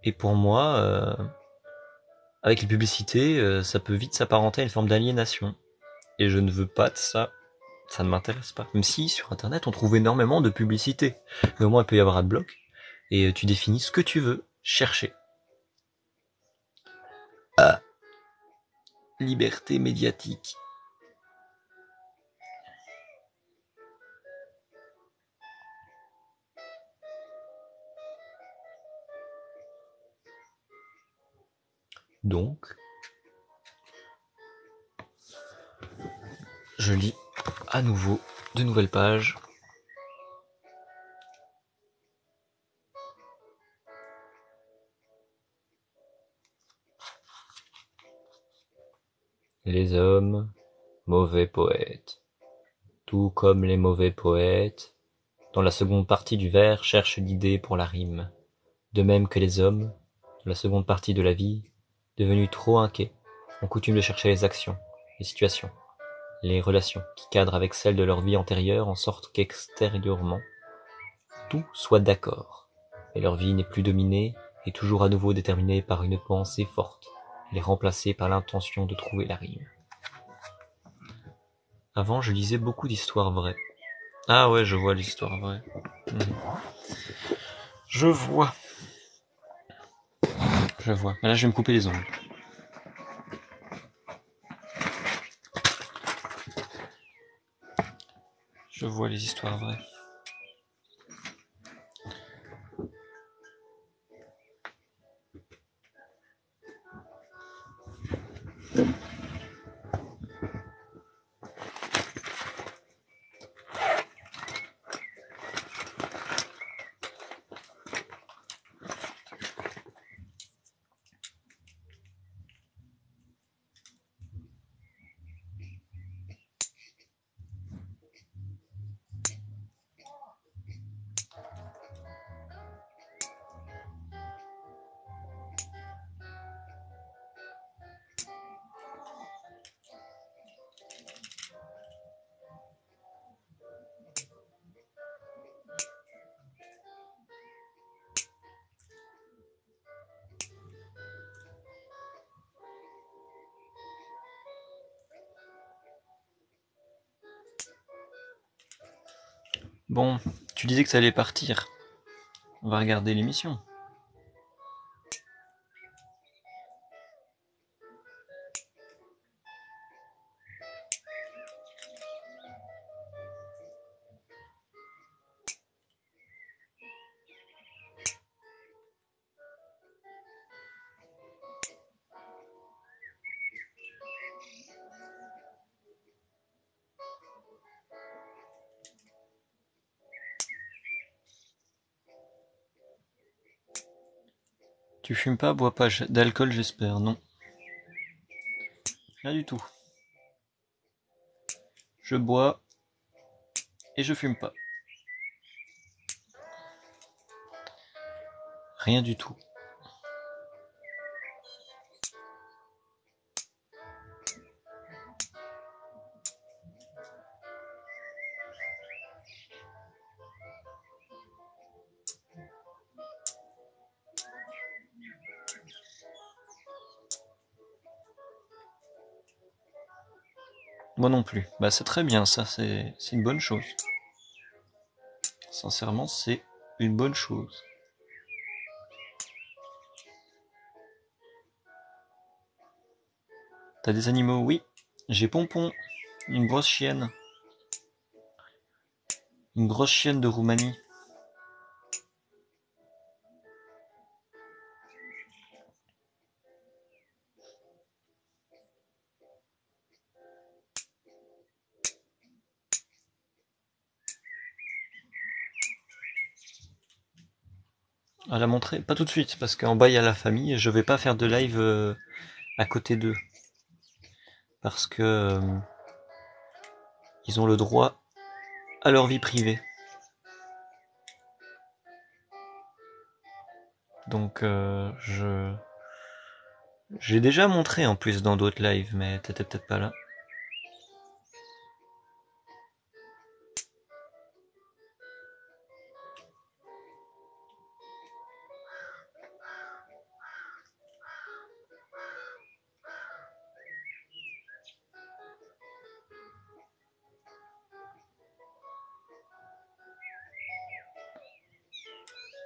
Et pour moi, avec les publicités, ça peut vite s'apparenter à une forme d'aliénation. Et je ne veux pas de ça. Ça ne m'intéresse pas. Même si, sur Internet, on trouve énormément de publicités. Mais au moins, il peut y avoir adblock. Et tu définis ce que tu veux chercher. Liberté médiatique. Donc, je lis à nouveau de nouvelles pages. Les hommes, mauvais poètes. Tout comme les mauvais poètes, dans la seconde partie du vers cherchent l'idée pour la rime. De même que les hommes, dans la seconde partie de la vie, devenus trop inquiets, ont coutume de chercher les actions, les situations, les relations qui cadrent avec celles de leur vie antérieure en sorte qu'extérieurement, tout soit d'accord. Et leur vie n'est plus dominée et toujours à nouveau déterminée par une pensée forte. Elle est remplacée par l'intention de trouver la rime. Avant, je lisais beaucoup d'histoires vraies. Ah ouais, je vois les histoires vraies. Je vois. Je vois. Là, je vais me couper les ongles. Je vois les histoires vraies. Bon, tu disais que ça allait partir. On va regarder l'émission. Tu fumes pas, bois pas d'alcool, j'espère, non. Rien du tout. je bois et je fume pas. Rien du tout. Moi non plus. Bah c'est très bien, ça c'est une bonne chose. Sincèrement, c'est une bonne chose. T'as des animaux? Oui. J'ai Pompon, une grosse chienne. Une grosse chienne de Roumanie. À la montrer? Pas tout de suite, parce qu'en bas il y a la famille et je vais pas faire de live à côté d'eux. Parce que ils ont le droit à leur vie privée. Donc j'ai déjà montré en plus dans d'autres lives, mais t'étais peut-être pas là.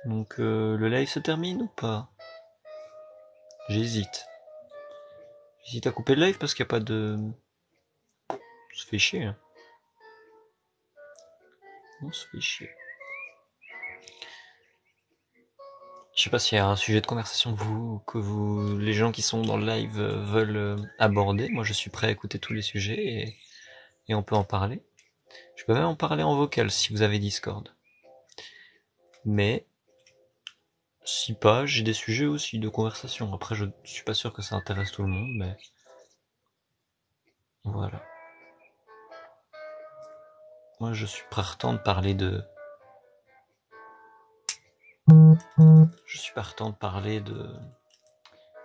Donc le live se termine ou pas? J'hésite. J'hésite à couper le live parce qu'il n'y a pas de... On se fait chier. Hein. On se fait chier. Je sais pas s'il y a un sujet de conversation les gens qui sont dans le live veulent aborder. Moi je suis prêt à écouter tous les sujets et on peut en parler. Je peux même en parler en vocal si vous avez Discord. Mais si pas, j'ai des sujets aussi de conversation. Après, je suis pas sûr que ça intéresse tout le monde, mais voilà. Moi, je suis partant de parler de... Je suis partant de parler de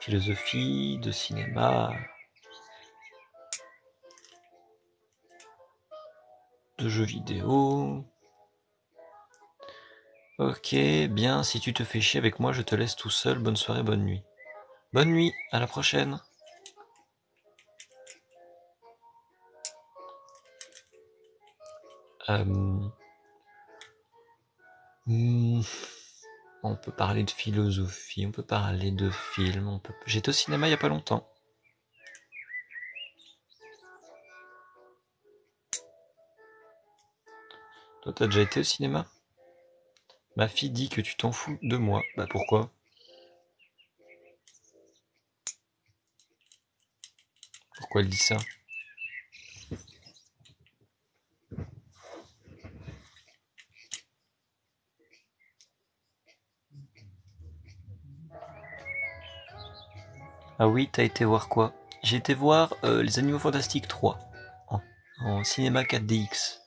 philosophie, de cinéma, de jeux vidéo. Ok, bien, si tu te fais chier avec moi, je te laisse tout seul. Bonne soirée, bonne nuit. Bonne nuit, à la prochaine. Euh... hmm, On peut parler de philosophie, on peut parler de films, J'étais au cinéma il y a pas longtemps. Toi, t'as déjà été au cinéma? Ma fille dit que tu t'en fous de moi. Bah pourquoi? Pourquoi elle dit ça? Ah oui, t'as été voir quoi? J'ai été voir Les Animaux Fantastiques 3 en, en cinéma 4DX.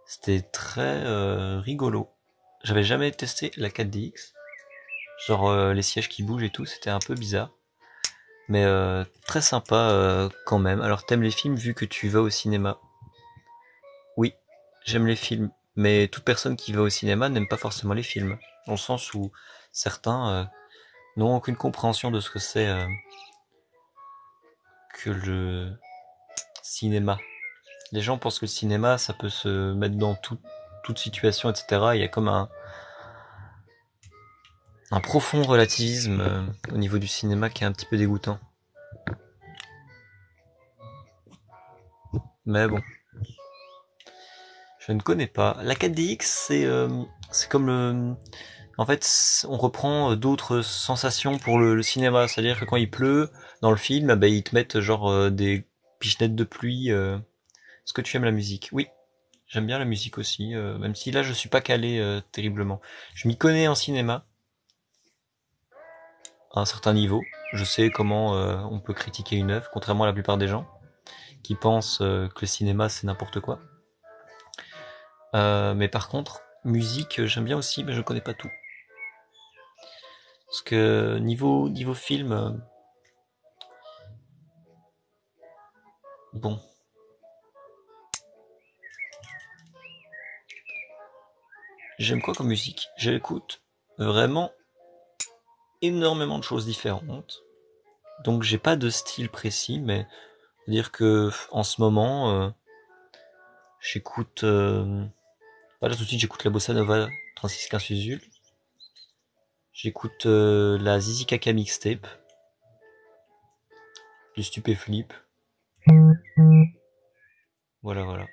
C'était très rigolo. J'avais jamais testé la 4DX. Genre les sièges qui bougent et tout, c'était un peu bizarre. Mais très sympa quand même. Alors t'aimes les films vu que tu vas au cinéma? Oui, j'aime les films. Mais toute personne qui va au cinéma n'aime pas forcément les films. Dans le sens où certains n'ont aucune compréhension de ce que c'est que le cinéma. Les gens pensent que le cinéma, ça peut se mettre dans toute situation, etc. Il y a comme un profond relativisme au niveau du cinéma qui est un petit peu dégoûtant. Mais bon, je ne connais pas. La 4DX, c'est comme le... En fait, on reprend d'autres sensations pour le cinéma. C'est-à-dire que quand il pleut, dans le film, bah, ils te mettent genre des pichenettes de pluie. Est-ce que tu aimes la musique? Oui, j'aime bien la musique aussi, même si là je suis pas calé terriblement. Je m'y connais en cinéma, à un certain niveau. Je sais comment on peut critiquer une œuvre, contrairement à la plupart des gens, qui pensent que le cinéma c'est n'importe quoi. Mais par contre, musique, j'aime bien aussi, mais je connais pas tout. Parce que niveau film, bon, j'aime quoi comme musique? J'écoute vraiment énormément de choses différentes. Donc j'ai pas de style précis, mais dire que en ce moment, j'écoute, là tout de suite j'écoute la bossa nova 3615 Usul. J'écoute la Zizi Kaka mixtape, du Stupéflip. Voilà, voilà.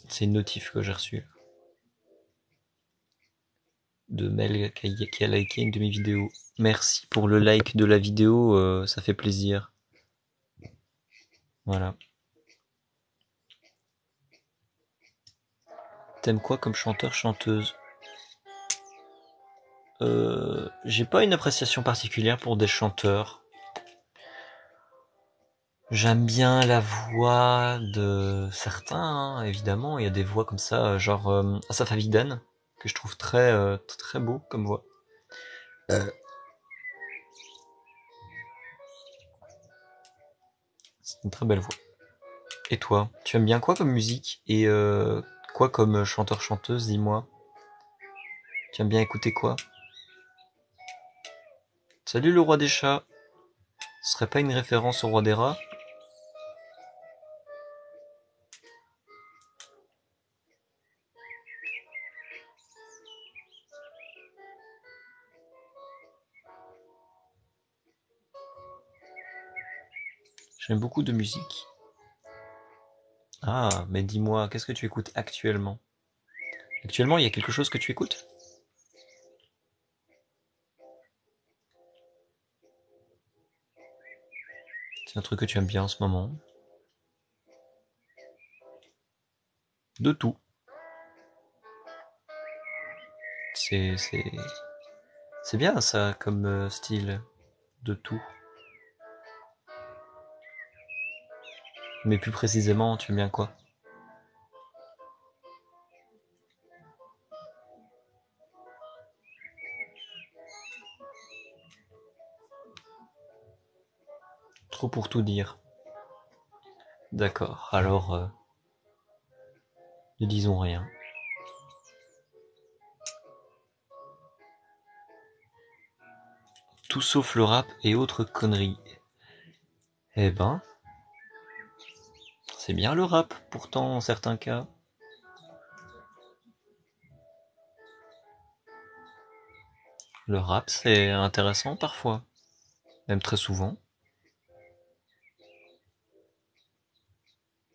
C'est une notif que j'ai reçue de Mel qui a liké une de mes vidéos. Merci pour le like de la vidéo, ça fait plaisir. Voilà. T'aimes quoi comme chanteur, chanteuse? J'ai pas une appréciation particulière pour des chanteurs. J'aime bien la voix de certains, hein, évidemment. Il y a des voix comme ça, genre Asaf Avidan, que je trouve très beau comme voix. C'est une très belle voix. Et toi, tu aimes bien quoi comme musique? Et quoi comme chanteur-chanteuse, dis-moi? Tu aimes bien écouter quoi? Salut le roi des chats. Ce serait pas une référence au roi des rats? J'aime beaucoup de musique. Ah, mais dis-moi, qu'est-ce que tu écoutes actuellement? Actuellement, il y a quelque chose que tu écoutes? C'est un truc que tu aimes bien en ce moment? De tout. C'est, c'est, c'est bien ça comme style de tout. Mais plus précisément, tu aimes bien quoi? Trop pour tout dire. D'accord, alors ne disons rien. Tout sauf le rap et autres conneries. Eh ben, c'est bien le rap, pourtant en certains cas. Le rap, c'est intéressant parfois, même très souvent.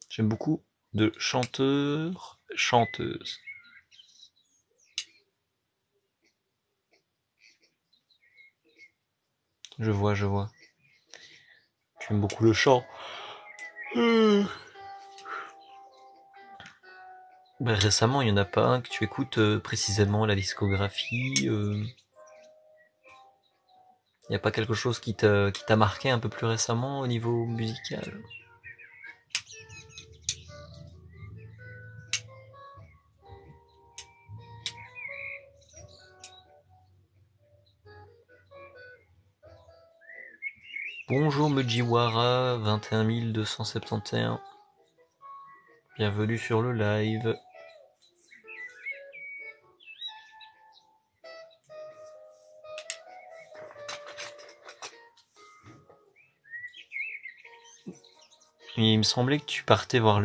J'aime beaucoup de chanteurs, chanteuses. Je vois, je vois. J'aime beaucoup le chant. Ben, récemment, il y en a pas un que tu écoutes précisément la discographie. Il y a pas quelque chose qui t'a marqué un peu plus récemment au niveau musical? Bonjour Mujiwara 21271. Bienvenue sur le live. Il me semblait que tu partais voir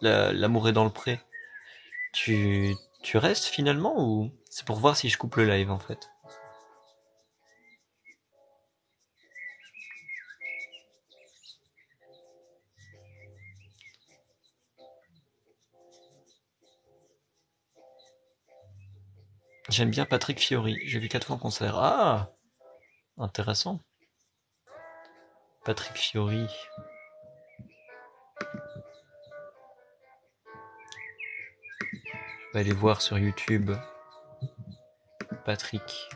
l'amour est dans le pré. Tu restes finalement ou c'est pour voir si je coupe le live en fait? J'aime bien Patrick Fiori. J'ai vu 4 fois en concert. Ah, intéressant. Patrick Fiori. Je vais aller voir sur YouTube. Patrick.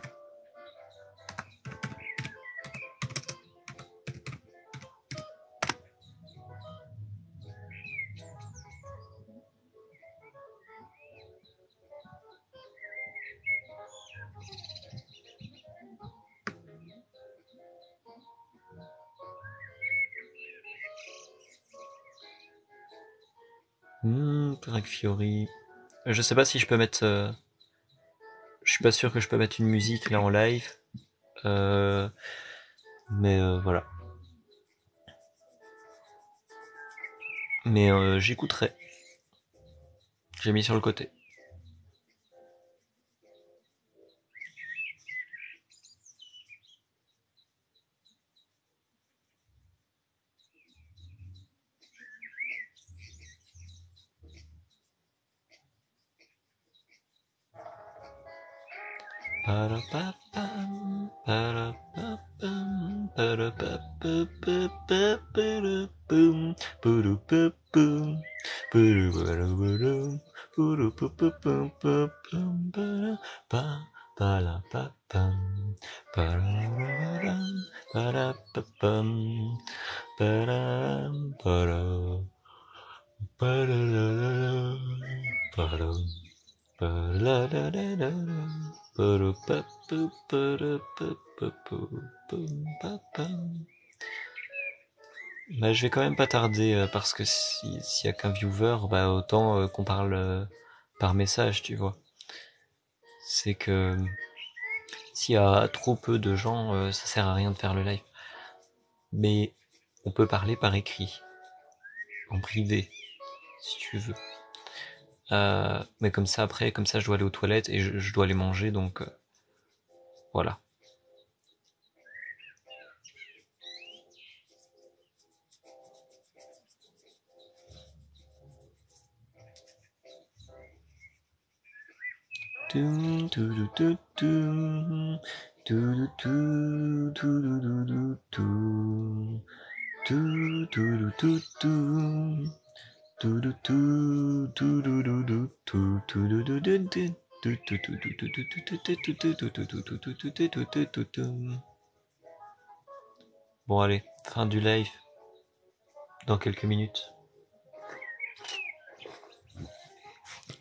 Greg Fiori. Je sais pas si je peux mettre. Je suis pas sûr que je peux mettre une musique là en live. Mais voilà. Mais j'écouterai. J'ai mis sur le côté. Bah, je vais quand même pas tarder parce que s'il y a qu'un viewer, bah autant qu'on parle par message, tu vois. C'est que s'il y a trop peu de gens, ça sert à rien de faire le live. Mais on peut parler par écrit, en privé, si tu veux. Mais comme ça après, comme ça je dois aller aux toilettes et je dois aller manger, donc voilà. Bon allez, fin du live dans quelques minutes.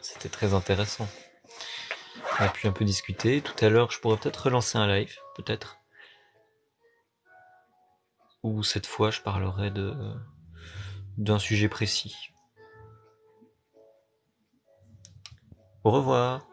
C'était très intéressant. On a pu un peu discuter. Tout à l'heure, je pourrais peut-être relancer un live, peut-être. Ou cette fois, je parlerai d'un sujet précis. Au revoir.